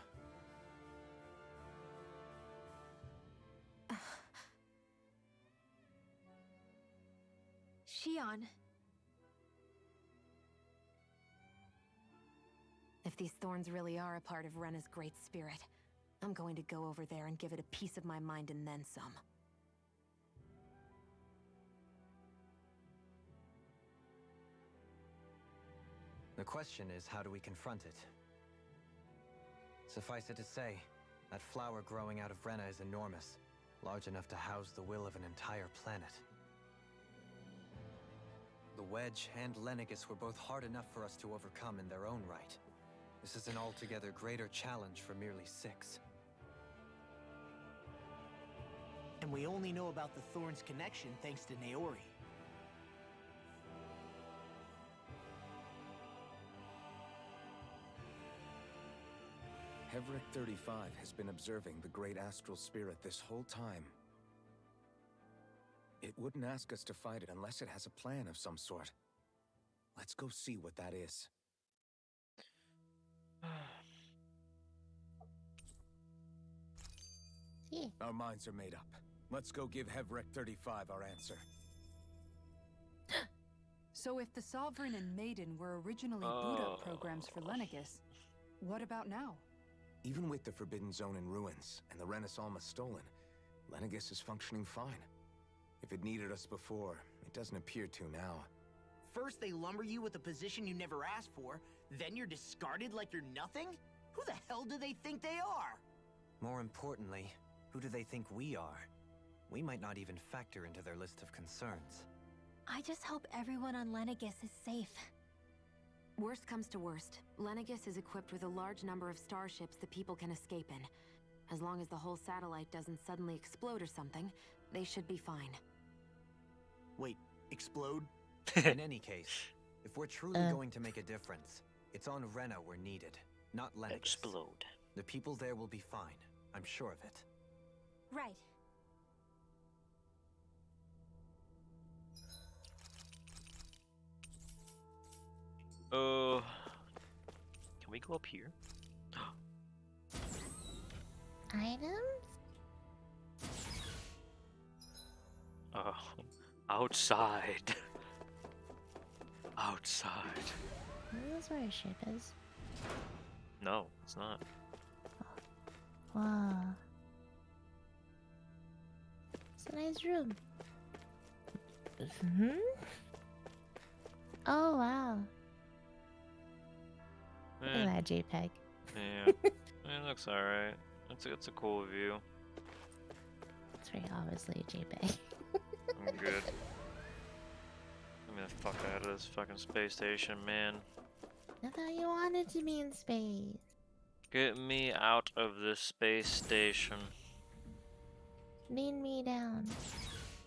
Shion. If these thorns really are a part of Rena's great spirit, I'm going to go over there and give it a piece of my mind and then some. The question is, how do we confront it? Suffice it to say, that flower growing out of Rena is enormous, large enough to house the will of an entire planet. The Wedge and Lenegis were both hard enough for us to overcome in their own right. This is an altogether greater challenge for merely 6. And we only know about the Thorn's connection thanks to Naori. Hevric 35 has been observing the great astral spirit this whole time. It wouldn't ask us to fight it unless it has a plan of some sort. Let's go see what that is. Yeah. Our minds are made up. Let's go give Hevric 35 our answer. So if the Sovereign and Maiden were originally boot-up programs for Lenegis, what about now? Even with the Forbidden Zone in ruins and the Renis Alma stolen, Lenegis is functioning fine. If it needed us before, it doesn't appear to now. First they lumber you with a position you never asked for, then you're discarded like you're nothing? Who the hell do they think they are? More importantly, who do they think we are? We might not even factor into their list of concerns. I just hope everyone on Lenegis is safe. Worst comes to worst, Lenegis is equipped with a large number of starships that people can escape in. As long as the whole satellite doesn't suddenly explode or something, they should be fine. Wait, explode? In any case, if we're truly going to make a difference, it's on Rena we're needed, not Lenegis. Explode. The people there will be fine, I'm sure of it. Right. Can we go up here? Items? Outside. Outside. That's where a ship is. No, it's not. Wow. It's a nice room. Oh wow. Look at that JPEG. Yeah, it looks alright. It's a cool view. It's very obviously a JPEG. I'm good. Let me the fuck out of this fucking space station, man. I thought you wanted to be in space. Get me out of this space station. Beam me down.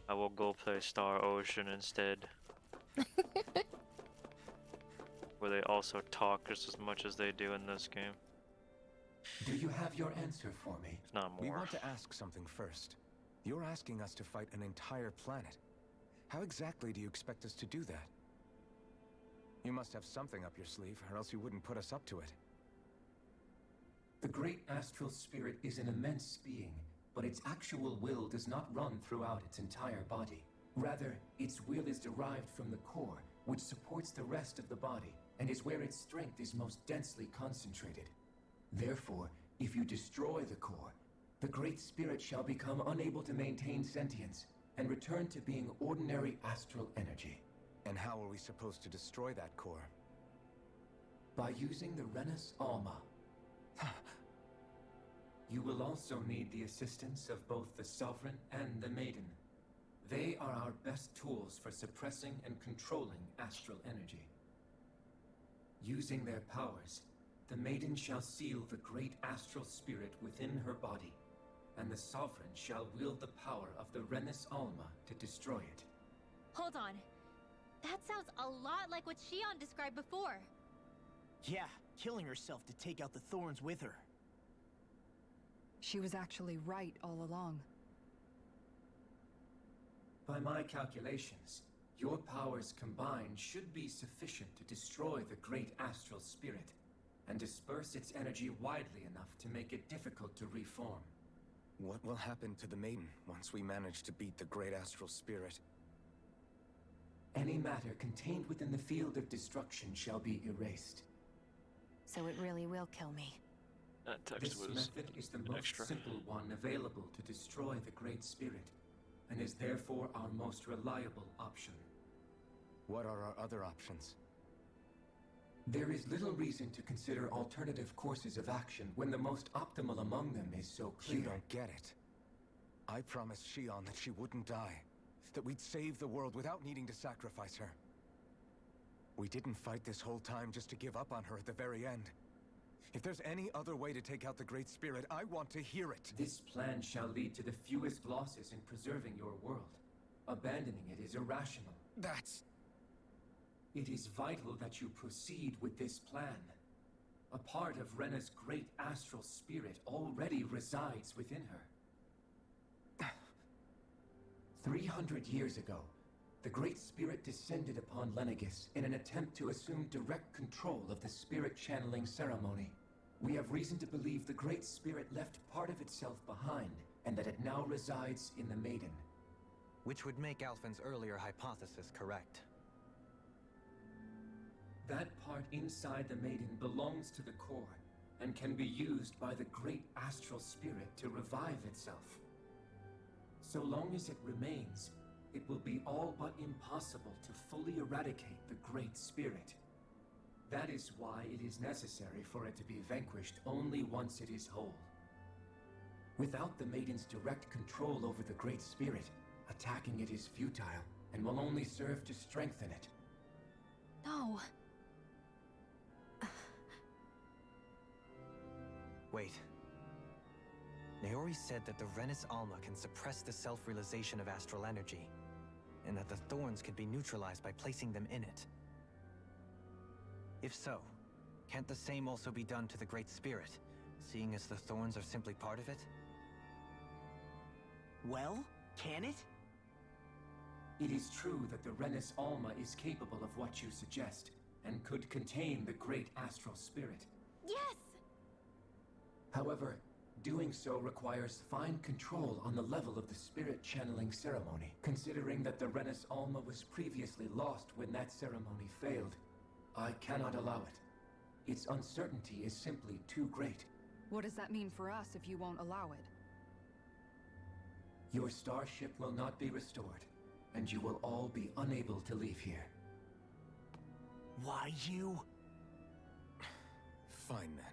I will go play Star Ocean instead. Where they also talk just as much as they do in this game. Do you have your answer for me? If not more. We want to ask something first. You're asking us to fight an entire planet. How exactly do you expect us to do that? You must have something up your sleeve, or else you wouldn't put us up to it. The great astral spirit is an immense being, but its actual will does not run throughout its entire body. Rather, its will is derived from the core, which supports the rest of the body, and is where its strength is most densely concentrated. Therefore, if you destroy the core, the Great Spirit shall become unable to maintain sentience, and return to being ordinary astral energy. And how are we supposed to destroy that core? By using the Renis Alma. You will also need the assistance of both the Sovereign and the Maiden. They are our best tools for suppressing and controlling astral energy. Using their powers, the Maiden shall seal the great astral spirit within her body, and the Sovereign shall wield the power of the Renis Alma to destroy it. Hold on. That sounds a lot like what Shion described before. Yeah, killing herself to take out the Thorns with her. She was actually right all along. By my calculations, your powers combined should be sufficient to destroy the great astral spirit, and disperse its energy widely enough to make it difficult to reform. What will happen to the Maiden once we manage to beat the great astral spirit? Any matter contained within the field of destruction shall be erased. So it really will kill me. That text This was method is the most extra. simple one available to destroy the Great Spirit, and is therefore our most reliable option. What are our other options? There is little reason to consider alternative courses of action when the most optimal among them is so clear. You don't get it. I promised Shion that she wouldn't die, that we'd save the world without needing to sacrifice her. We didn't fight this whole time just to give up on her at the very end. If there's any other way to take out the Great Spirit, I want to hear it. This plan shall lead to the fewest losses in preserving your world. Abandoning it is irrational. That's... It is vital that you proceed with this plan. A part of Rena's great astral spirit already resides within her. 300 years ago, the Great Spirit descended upon Lenegis in an attempt to assume direct control of the spirit channeling ceremony. We have reason to believe the Great Spirit left part of itself behind, and that it now resides in the Maiden. Which would make Alphen's earlier hypothesis correct. That part inside the Maiden belongs to the core, and can be used by the great astral spirit to revive itself. So long as it remains, it will be all but impossible to fully eradicate the Great Spirit. That is why it is necessary for it to be vanquished only once it is whole. Without the Maiden's direct control over the Great Spirit, attacking it is futile, and will only serve to strengthen it. No. Wait. Naori said that the Renis Alma can suppress the self-realization of astral energy, and that the thorns could be neutralized by placing them in it. If so, can't the same also be done to the Great Spirit, seeing as the thorns are simply part of it? Well, can it? It is true that the Renis Alma is capable of what you suggest, and could contain the great astral spirit. Yes! However, doing so requires fine control on the level of the spirit channeling ceremony. Considering that the Renis Alma was previously lost when that ceremony failed, I cannot allow it. Its uncertainty is simply too great. What does that mean for us if you won't allow it? Your starship will not be restored, and you will all be unable to leave here. Why you? Fine then.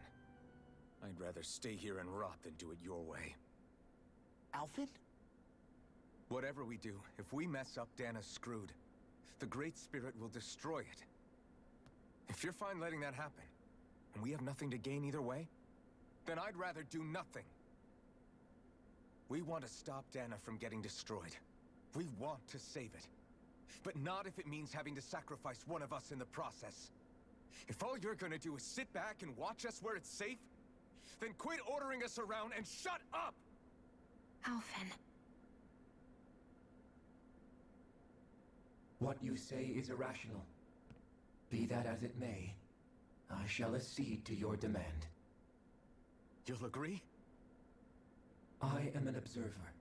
I'd rather stay here and rot than do it your way. Alphen? Whatever we do, if we mess up, Dana's screwed. The Great Spirit will destroy it. If you're fine letting that happen, and we have nothing to gain either way, then I'd rather do nothing. We want to stop Dana from getting destroyed. We want to save it. But not if it means having to sacrifice one of us in the process. If all you're gonna do is sit back and watch us where it's safe, then quit ordering us around and shut up! Alphen. What you say is irrational. Be that as it may, I shall accede to your demand. You'll agree? I am an observer.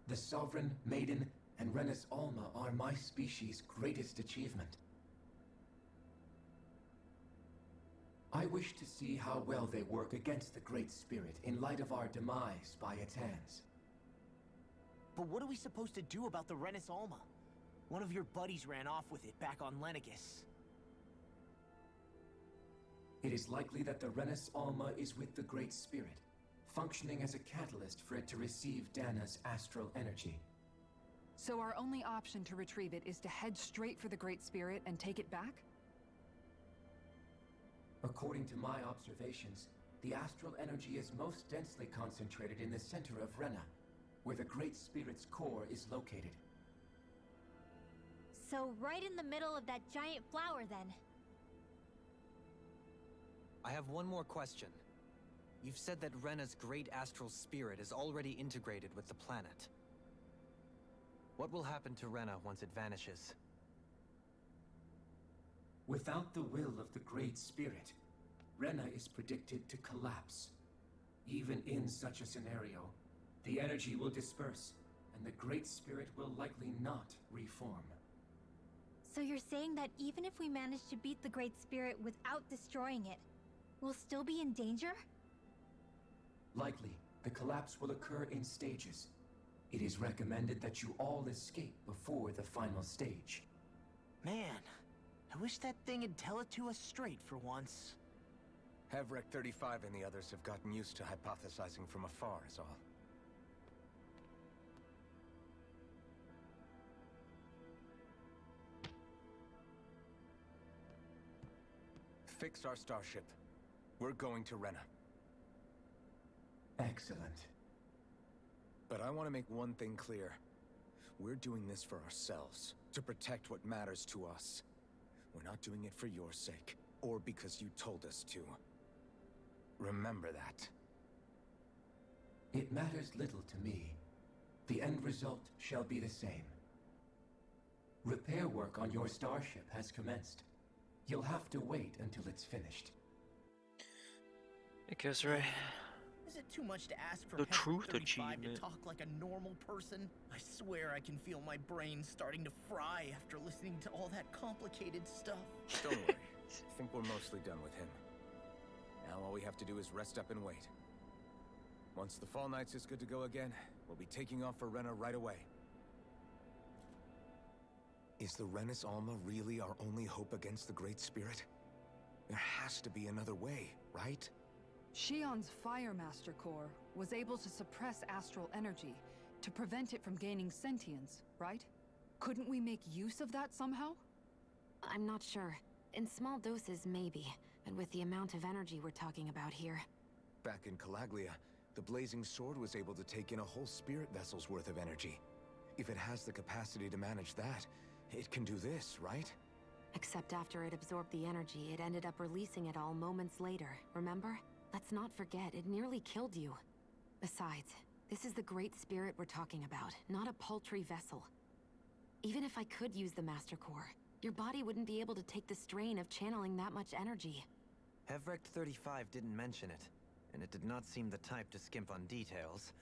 The Sovereign, Maiden, and Renis Alma are my species' greatest achievement. I wish to see how well they work against the Great Spirit in light of our demise by its hands. But what are we supposed to do about the Renis Alma? One of your buddies ran off with it back on Lenegis. It is likely that the Renis Alma is with the Great Spirit, functioning as a catalyst for it to receive Dana's astral energy. So our only option to retrieve it is to head straight for the Great Spirit and take it back? According to my observations, the astral energy is most densely concentrated in the center of Rena, where the Great Spirit's core is located. So right in the middle of that giant flower, then. I have one more question. You've said that Rena's great astral spirit is already integrated with the planet. What will happen to Rena once it vanishes? Without the will of the Great Spirit, Rena is predicted to collapse. Even in such a scenario, the energy will disperse, and the Great Spirit will likely not reform. So you're saying that even if we manage to beat the Great Spirit without destroying it, we'll still be in danger? Likely, the collapse will occur in stages. It is recommended that you all escape before the final stage. Man, I wish that thing would tell it to us straight for once. Havrek 35 and the others have gotten used to hypothesizing from afar, is all. Fix our starship. We're going to Rena. Excellent. But I want to make one thing clear. We're doing this for ourselves, to protect what matters to us. We're not doing it for your sake, or because you told us to. Remember that. It matters little to me. The end result shall be the same. Repair work on your starship has commenced. You'll have to wait until it's finished. I guess right. Is it too much to ask for The Pet truth 35 achievement. to talk like a normal person? I swear I can feel my brain starting to fry after listening to all that complicated stuff. Don't worry. I think we're mostly done with him. Now all we have to do is rest up and wait. Once the Fall Knights is good to go again, we'll be taking off for Rena right away. Is the Renis Alma really our only hope against the Great Spirit? There has to be another way, right? Shion's Fire Master Core was able to suppress astral energy to prevent it from gaining sentience, right? Couldn't we make use of that somehow? I'm not sure. In small doses, maybe. But with the amount of energy we're talking about here. Back in Calaglia, the Blazing Sword was able to take in a whole spirit vessel's worth of energy. If it has the capacity to manage that, it can do this, right? Except after it absorbed the energy, it ended up releasing it all moments later, remember? Let's not forget, it nearly killed you. Besides, this is the Great Spirit we're talking about, not a paltry vessel. Even if I could use the Master Core, your body wouldn't be able to take the strain of channeling that much energy. Hevrect 35 didn't mention it, and it did not seem the type to skimp on details.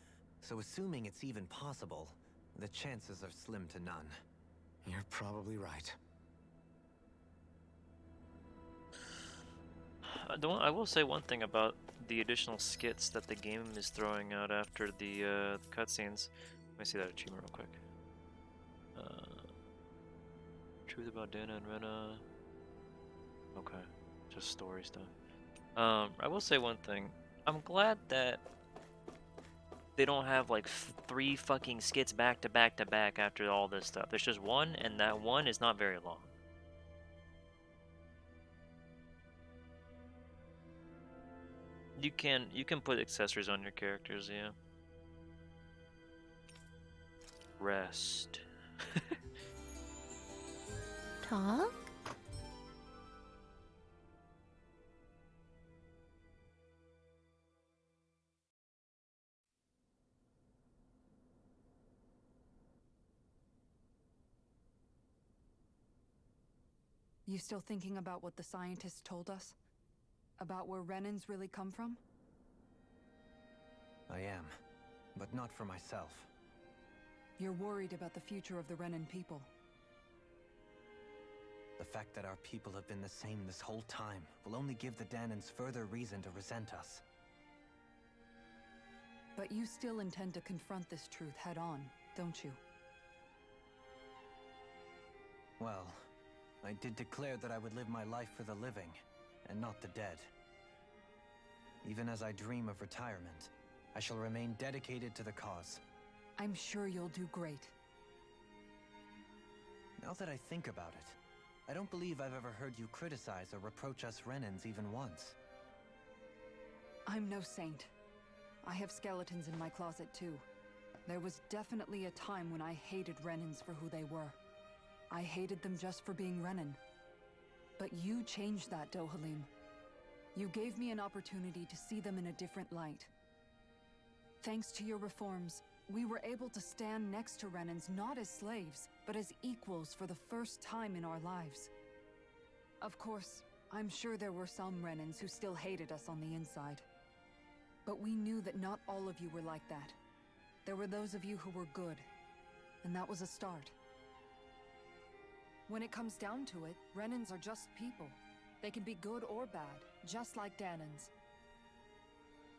So assuming it's even possible, the chances are slim to none. You're probably right. I will say one thing about the additional skits that the game is throwing out after the cutscenes. Let me see that achievement real quick. Truth about Dana and Rena. Okay, just story stuff. I will say one thing. I'm glad that they don't have like 3 fucking skits back to back to back after all this stuff. There's just one, and that one is not very long. You can put accessories on your characters, yeah. Rest. Talk? You still thinking about what the scientists told us? About where Renans really come from? I am, but not for myself. You're worried about the future of the Renan people. The fact that our people have been the same this whole time will only give the Danans further reason to resent us. But you still intend to confront this truth head-on, don't you? Well, I did declare that I would live my life for the living, and not the dead. Even as I dream of retirement, I shall remain dedicated to the cause. I'm sure you'll do great. Now that I think about it, I don't believe I've ever heard you criticize or reproach us Renans even once. I'm no saint. I have skeletons in my closet too. There was definitely a time when I hated Renans for who they were. I hated them just for being Renan. But you changed that, Dohalim. You gave me an opportunity to see them in a different light. Thanks to your reforms, we were able to stand next to Renans not as slaves, but as equals for the first time in our lives. Of course, I'm sure there were some Renans who still hated us on the inside. But we knew that not all of you were like that. There were those of you who were good, and that was a start. When it comes down to it, Renans are just people. They can be good or bad, just like Danans.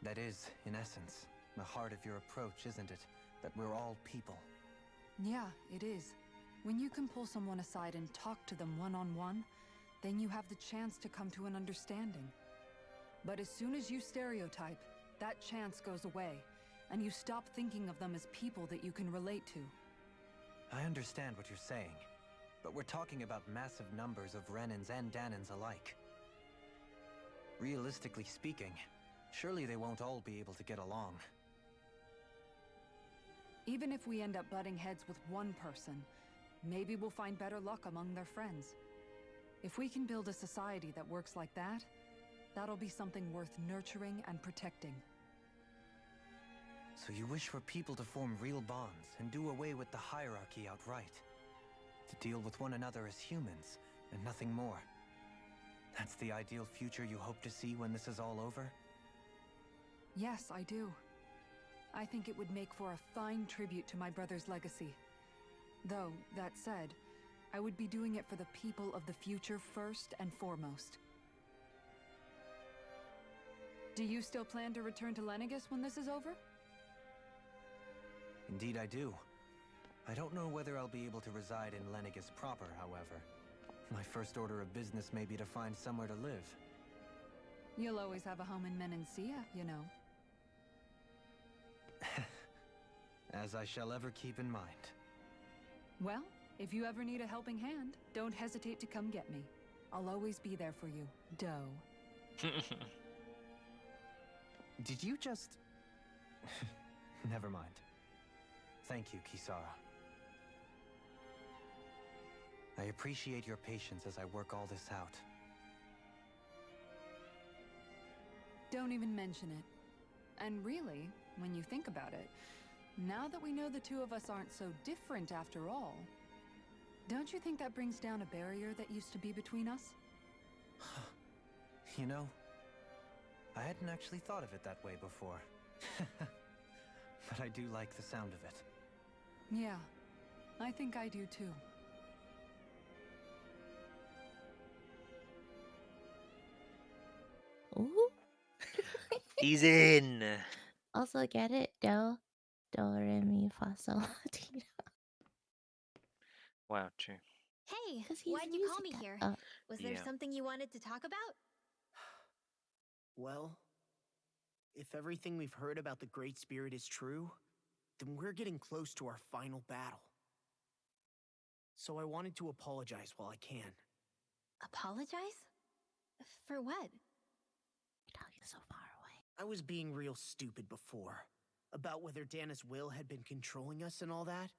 That is, in essence, the heart of your approach, isn't it? That we're all people. Yeah, it is. When you can pull someone aside and talk to them one-on-one, then you have the chance to come to an understanding. But as soon as you stereotype, that chance goes away, and you stop thinking of them as people that you can relate to. I understand what you're saying, but we're talking about massive numbers of Renans and Danans alike. Realistically speaking, surely they won't all be able to get along. Even if we end up butting heads with one person, maybe we'll find better luck among their friends. If we can build a society that works like that, that'll be something worth nurturing and protecting. So you wish for people to form real bonds and do away with the hierarchy outright? To deal with one another as humans, and nothing more? That's the ideal future you hope to see when this is all over? Yes, I do. I think it would make for a fine tribute to my brother's legacy. Though, that said, I would be doing it for the people of the future first and foremost. Do you still plan to return to Lenegis when this is over? Indeed I do. I don't know whether I'll be able to reside in Lenegis proper, however. My first order of business may be to find somewhere to live. You'll always have a home in Menancia, you know. As I shall ever keep in mind. Well, if you ever need a helping hand, don't hesitate to come get me. I'll always be there for you, Doe. Did you just... Never mind. Thank you, Kisara. I appreciate your patience as I work all this out. Don't even mention it. And really, when you think about it, now that we know the two of us aren't so different after all, don't you think that brings down a barrier that used to be between us? You know, I hadn't actually thought of it that way before. But I do like the sound of it. Yeah, I think I do too. Ooh. He's in. Also, get it? Do, re, mi, fa, sol, la, ti, do. Wow, true. Hey, 'Cause he's why'd you call me music here? guy. Was there Yeah. something you wanted to talk about? Well, if everything we've heard about the Great Spirit is true, then we're getting close to our final battle. So I wanted to apologize while I can. Apologize? For what? You're talking so far away. I was being real stupid before. About whether Dana's will had been controlling us and all that.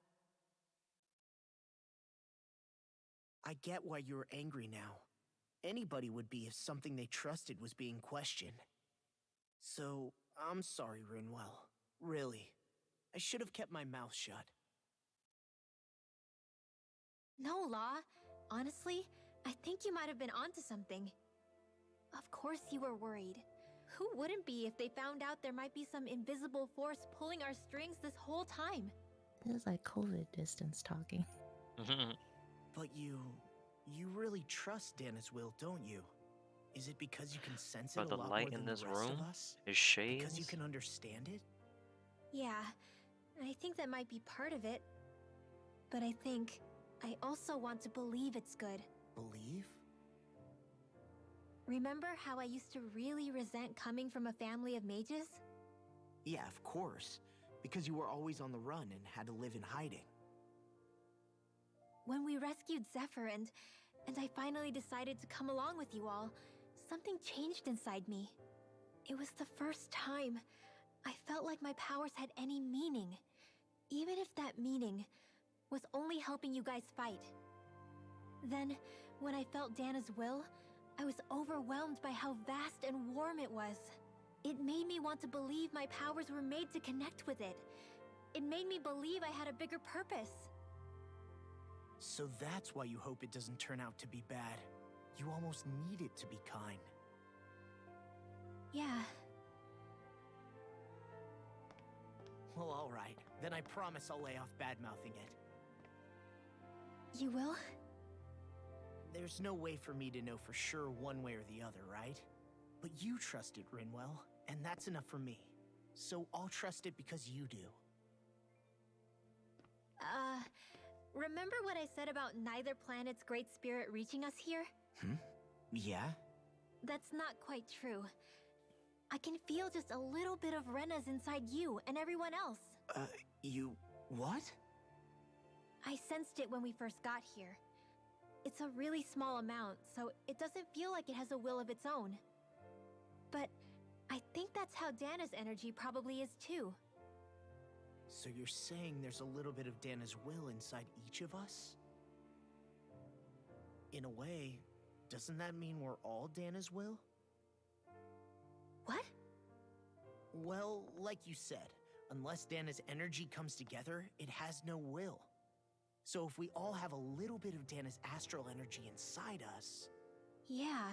I get why you're angry now. Anybody would be if something they trusted was being questioned. So, I'm sorry, Rinwell. Really. I should have kept my mouth shut. No, Law. Honestly, I think you might have been onto something. Of course you were worried. Who wouldn't be if they found out there might be some invisible force pulling our strings this whole time? This is like COVID distance talking. But you really trust Dana's will, don't you? Is it because you can sense it But a the lot light more in than this the rest room of us? is shades. Because you can understand it? Yeah, I think that might be part of it. But I think I also want to believe it's good. Believe? Remember how I used to really resent coming from a family of mages? Yeah, of course. Because you were always on the run and had to live in hiding. When we rescued Zephyr and I finally decided to come along with you all, something changed inside me. It was the first time I felt like my powers had any meaning, even if that meaning was only helping you guys fight. Then, when I felt Dana's will, I was overwhelmed by how vast and warm it was. It made me want to believe my powers were made to connect with it. It made me believe I had a bigger purpose. So that's why you hope it doesn't turn out to be bad. You almost need it to be kind. Yeah. Well, alright. Then I promise I'll lay off bad-mouthing it. You will? There's no way for me to know for sure one way or the other, right? But you trust it, Rinwell, and that's enough for me. So I'll trust it because you do. Remember what I said about neither planet's great spirit reaching us here? Yeah? That's not quite true. I can feel just a little bit of Rena's inside you and everyone else. You... what? I sensed it when we first got here. It's a really small amount, so it doesn't feel like it has a will of its own. But I think that's how Dana's energy probably is too. So you're saying there's a little bit of Dana's will inside each of us? In a way, doesn't that mean we're all Dana's will? What? Well, like you said, unless Dana's energy comes together, it has no will. So if we all have a little bit of Dana's astral energy inside us... Yeah,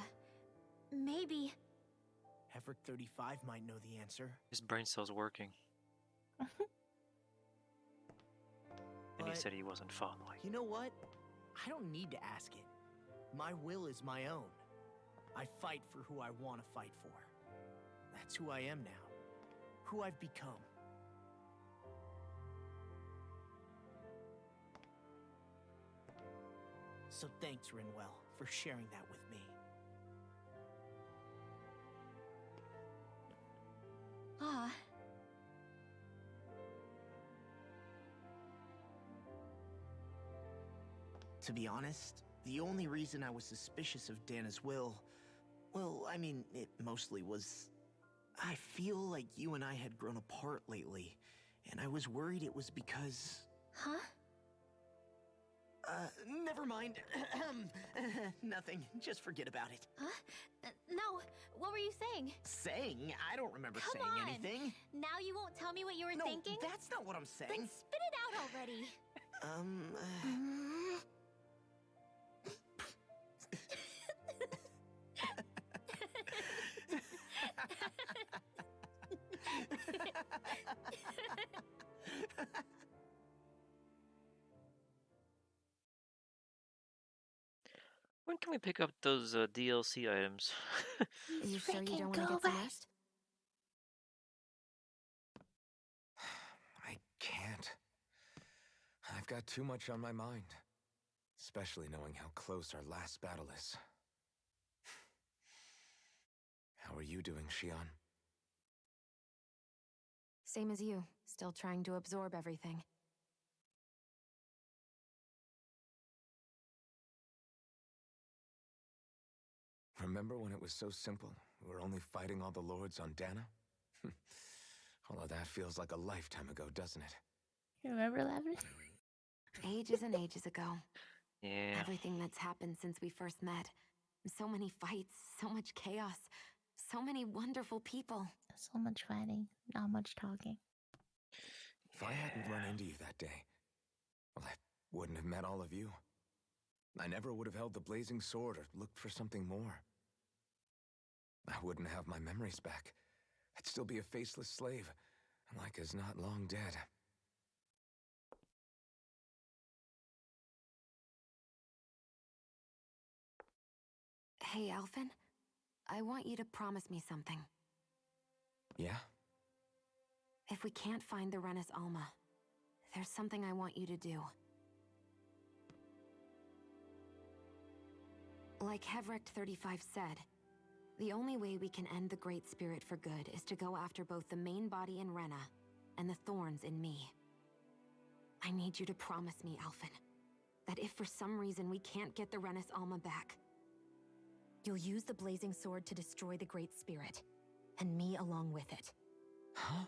maybe... Hevrick 35 might know the answer. His brain cell's working. And he said he wasn't fondly. You know what? I don't need to ask it. My will is my own. I fight for who I want to fight for. That's who I am now. Who I've become. So thanks, Rinwell, for sharing that with me. Ah. To be honest, the only reason I was suspicious of Dana's will... well, I mean, it mostly was... I feel like you and I had grown apart lately, and I was worried it was because... Huh? Never mind. Nothing. Just forget about it. Huh? No, what were you saying? Saying? I don't remember Come saying on. anything. Now you won't tell me what you were No, thinking? that's not what I'm saying. Then spit it out already. When can we pick up those DLC items? You sure you don't want to go get some away. rest? I can't. I've got too much on my mind. Especially knowing how close our last battle is. How are you doing, Shion? Same as you, still trying to absorb everything. Remember when it was so simple? We were only fighting all the lords on Dana? All of that feels like a lifetime ago, doesn't it? You remember, Lavren? Ages and ages ago. Yeah. Everything that's happened since we first met. So many fights, so much chaos, so many wonderful people. So much fighting, not much talking. If I hadn't run into you that day, well, I wouldn't have met all of you. I never would have held the blazing sword or looked for something more. I wouldn't have my memories back. I'd still be a faceless slave, like as not long dead. Hey, Alphen. I want you to promise me something. Yeah? If we can't find the Renis Alma, there's something I want you to do. Like Hevrick 35 said, the only way we can end the Great Spirit for good is to go after both the main body in Rena and the thorns in me. I need you to promise me, Alphen, that if for some reason we can't get the Renis Alma back, you'll use the blazing sword to destroy the Great Spirit, and me along with it. Huh?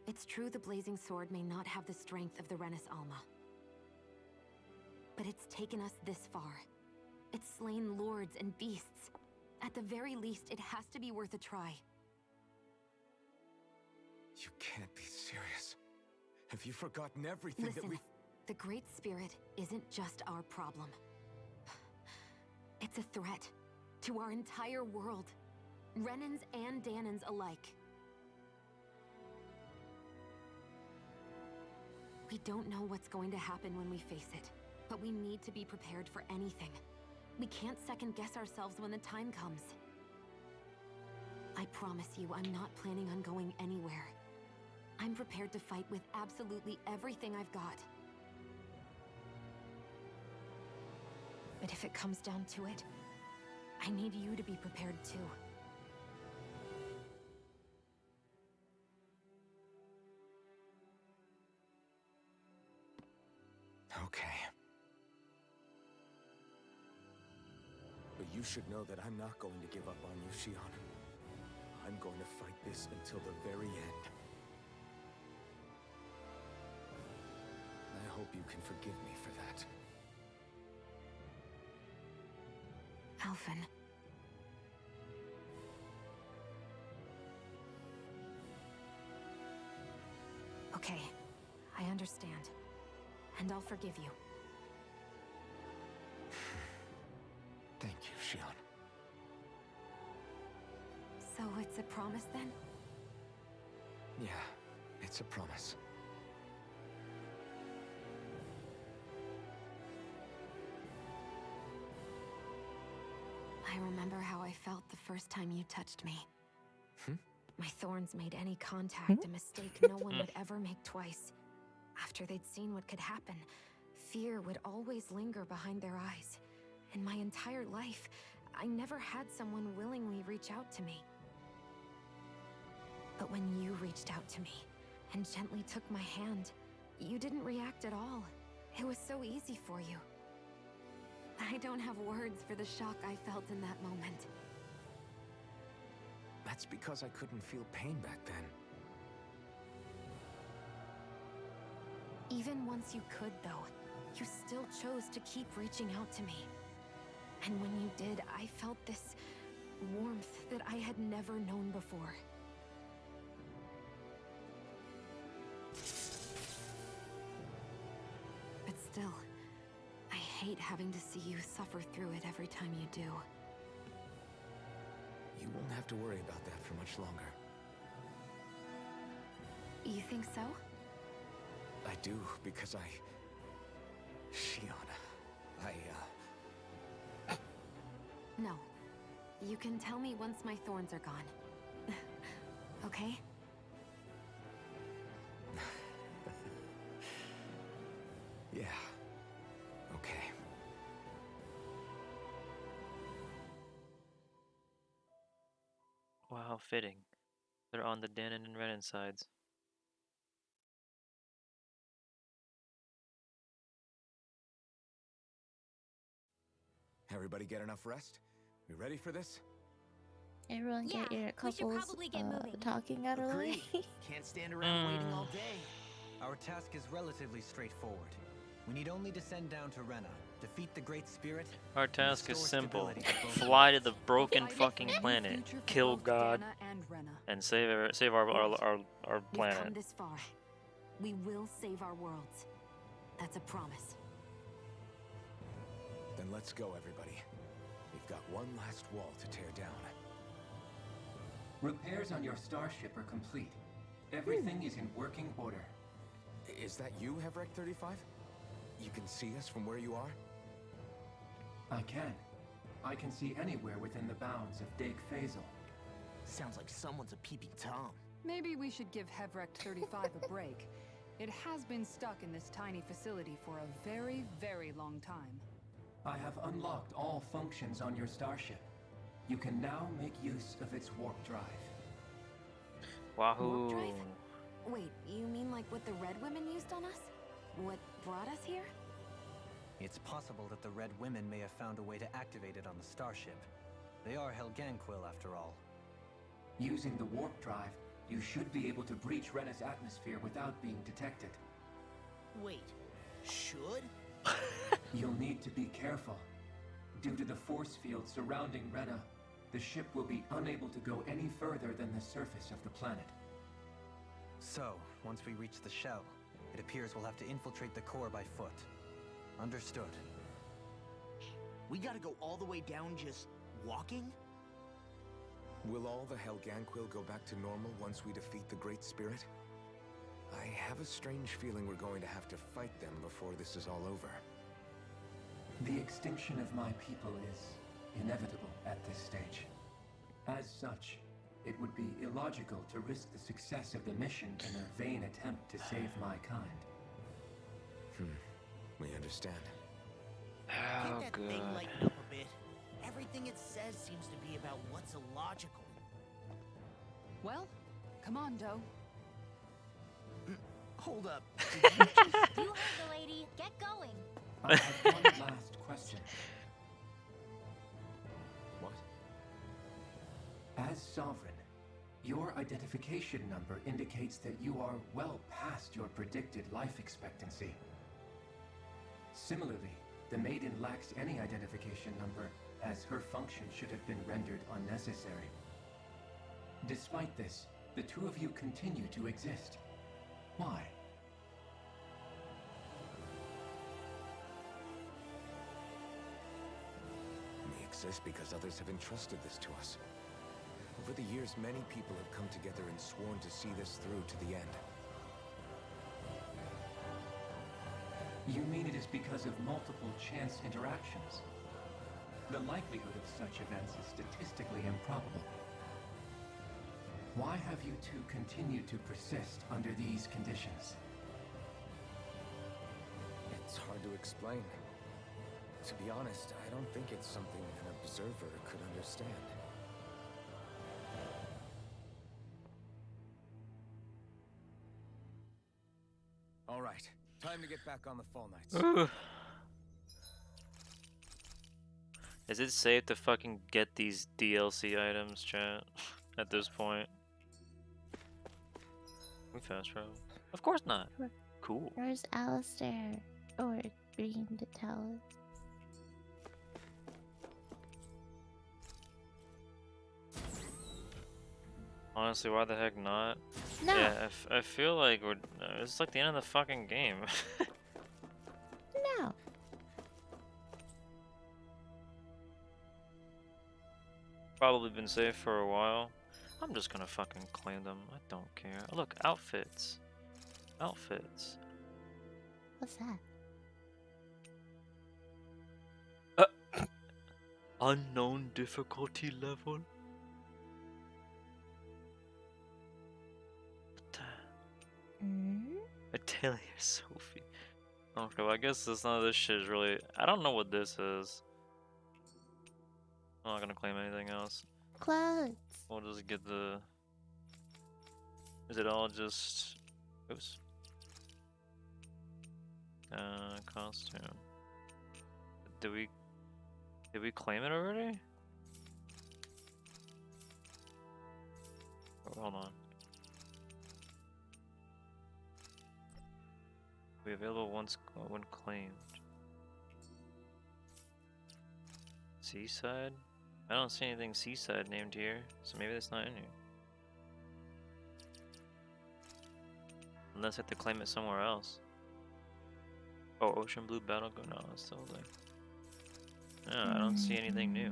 It's true the blazing sword may not have the strength of the Renis Alma. But it's taken us this far. It's slain lords and beasts. At the very least, it has to be worth a try. You can't be serious. Have you forgotten everything Listen, that we've... the Great Spirit isn't just our problem. It's a threat to our entire world. Renans and Danans alike. We don't know what's going to happen when we face it, but we need to be prepared for anything. We can't second-guess ourselves when the time comes. I promise you, I'm not planning on going anywhere. I'm prepared to fight with absolutely everything I've got. But if it comes down to it, I need you to be prepared too. Okay. But you should know that I'm not going to give up on you, Shion. I'm going to fight this until the very end. I hope you can forgive me for that. Alphen. Okay, I understand. And I'll forgive you. Thank you, Shion. So it's a promise then? Yeah, it's a promise. I remember how I felt the first time you touched me. My thorns made any contact a mistake no one would ever make twice. After they'd seen what could happen, fear would always linger behind their eyes. In my entire life, I never had someone willingly reach out to me. But when you reached out to me and gently took my hand, you didn't react at all. It was so easy for you. I don't have words for the shock I felt in that moment. That's because I couldn't feel pain back then. Even once you could, though, you still chose to keep reaching out to me. And when you did, I felt this warmth that I had never known before. But still, I hate having to see you suffer through it every time you do. You won't have to worry about that for much longer. You think so? I do, because Shion, No. You can tell me once my thorns are gone. Okay? Yeah. Okay. Wow, how fitting. They're on the Danon and Renan sides. Everybody get enough rest? We ready for this? Everyone get your we should couples probably get moving. talking out of the way. Agreed. Can't stand around waiting all day. Our task is relatively straightforward. We need only descend down to Rena, defeat the Great Spirit. Our and task is restore simple. stability to both Fly to worlds. the broken I fucking defend planet, future for kill both God, Dana and Rena. and save our We've come planet. this far. We will save our worlds. That's a promise. Then let's go, everybody. We've got one last wall to tear down. Repairs on your starship are complete. Everything is in working order. Is that you, Hevrek 35? You can see us from where you are? I can. I can see anywhere within the bounds of Dake Faisal. Sounds like someone's a peeping Tom. Maybe we should give Hevrek 35 a break. It has been stuck in this tiny facility for a very, very long time. I have unlocked all functions on your starship. You can now make use of its warp drive. Wahoo! Warp drive? Wait, you mean like what the Red Women used on us? What brought us here? It's possible that the Red Women may have found a way to activate it on the starship. They are Helganquil, after all. Using the warp drive, you should be able to breach Rena's atmosphere without being detected. Wait, should? You'll need to be careful. Due to the force field surrounding Rena, the ship will be unable to go any further than the surface of the planet. So, once we reach the shell, it appears we'll have to infiltrate the core by foot. Understood. We gotta go all the way down just walking? Will all the Helganquil go back to normal once we defeat the Great Spirit? I have a strange feeling we're going to have to fight them before this is all over. The extinction of my people is inevitable at this stage. As such, it would be illogical to risk the success of the mission in a vain attempt to save my kind. We understand. Can't Oh, that good. thing lighten up a bit? Everything it says seems to be about what's illogical. Well, come on, Doe. Hold up. You heard the lady. Get going. I have one last question. What? As Sovereign, your identification number indicates that you are well past your predicted life expectancy. Similarly, the Maiden lacks any identification number, as her function should have been rendered unnecessary. Despite this, the two of you continue to exist. Why? We exist because others have entrusted this to us. Over the years, many people have come together and sworn to see this through to the end. You mean it is because of multiple chance interactions? The likelihood of such events is statistically improbable. Why have you two continued to persist under these conditions? It's hard to explain. To be honest, I don't think it's something an observer could understand. All right, time to get back on the Fall Knights. Ooh. Is it safe to fucking get these DLC items, chat? At this point, we fast travel. Of course not. Cool. Where's Alistair? Or Green to tell us? Honestly, why the heck not? No. Yeah, I feel like it's like the end of the fucking game. No. Probably been safe for a while. I'm just gonna fucking claim them. I don't care. Look, outfits. Outfits. What's that? Unknown difficulty level? Atelier Sophie. Okay, well, I guess none of this shit is really. I don't know what this is. I'm not gonna claim anything else. Clothes. We'll just get the. Is it all just. Oops. Costume. Did we claim it already? Oh, hold on. We available once when claimed. Seaside? I don't see anything Seaside named here, so maybe that's not in here. Unless I have to claim it somewhere else. Oh, Ocean Blue Battleground. No, it's still there. No, I don't see anything new.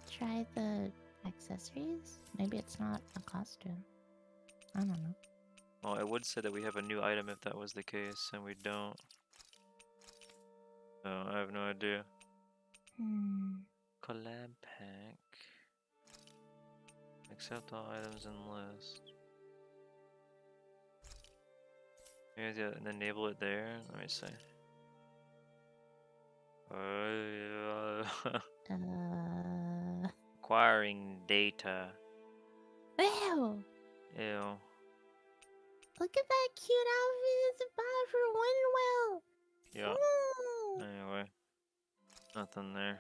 Try the accessories? Maybe it's not a costume. I don't know. Well, I would say that we have a new item if that was the case, and we don't. So I have no idea. Collab pack. Accept all items in list. Maybe enable it there. Let me see. Acquiring data. Ew! Ew. Look at that cute outfit it's about for Windwell! Yeah. Anyway. Nothing there.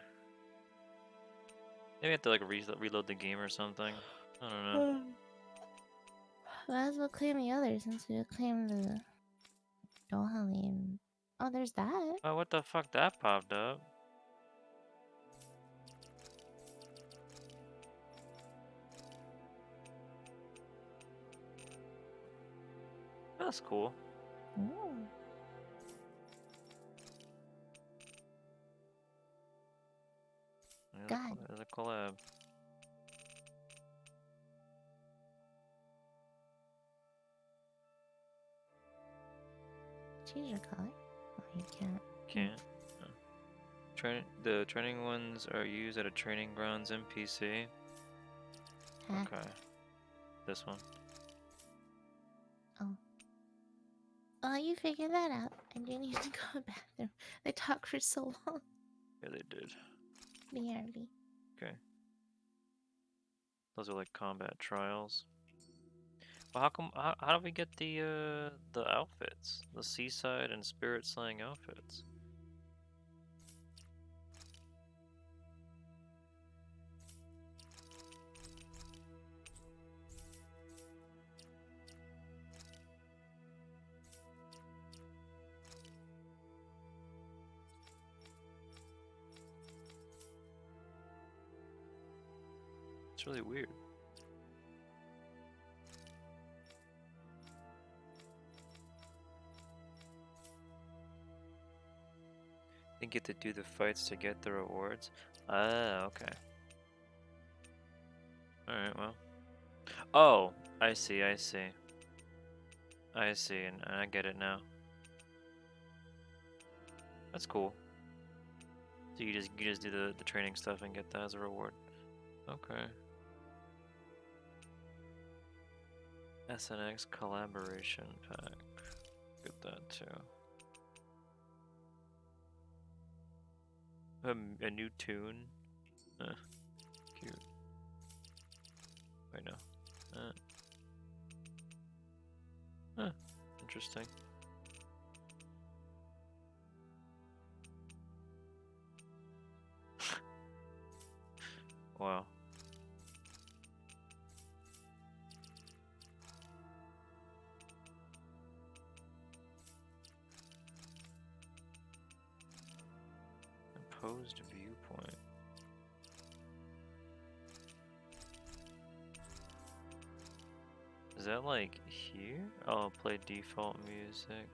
Maybe I have to like reload the game or something. I don't know. Might as well claim the others since we claimed the Dohalim. Oh, there's that. Oh, what the fuck? That popped up. That's cool. Ooh. God. There's a collab. Choose your color. Oh, you can't. Can't. No. The training ones are used at a training grounds NPC. Huh. Okay. This one. Oh. While you figure that out, I do need to go to the bathroom. They talk for so long. Yeah, they did. BRB. Okay. Those are like combat trials. Well, how come? How do we get the outfits? The seaside and spirit slaying outfits. It's really weird. You get to do the fights to get the rewards. Ah, okay. Alright, well. Oh, I see, I see. I see, and I get it now. That's cool. So you just do the training stuff and get that as a reward. Okay. SNX collaboration pack. Get that too. A new tune. Cute. Wait, no. Interesting. Wow. Opposed viewpoint. Is that like here? Oh, play default music.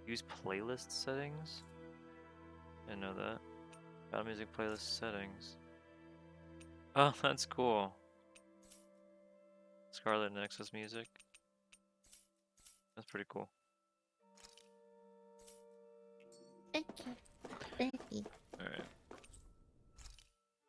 Use playlist settings? Didn't know that. Got music playlist settings. Oh, that's cool. Scarlet Nexus music. That's pretty cool. Okay. Becky.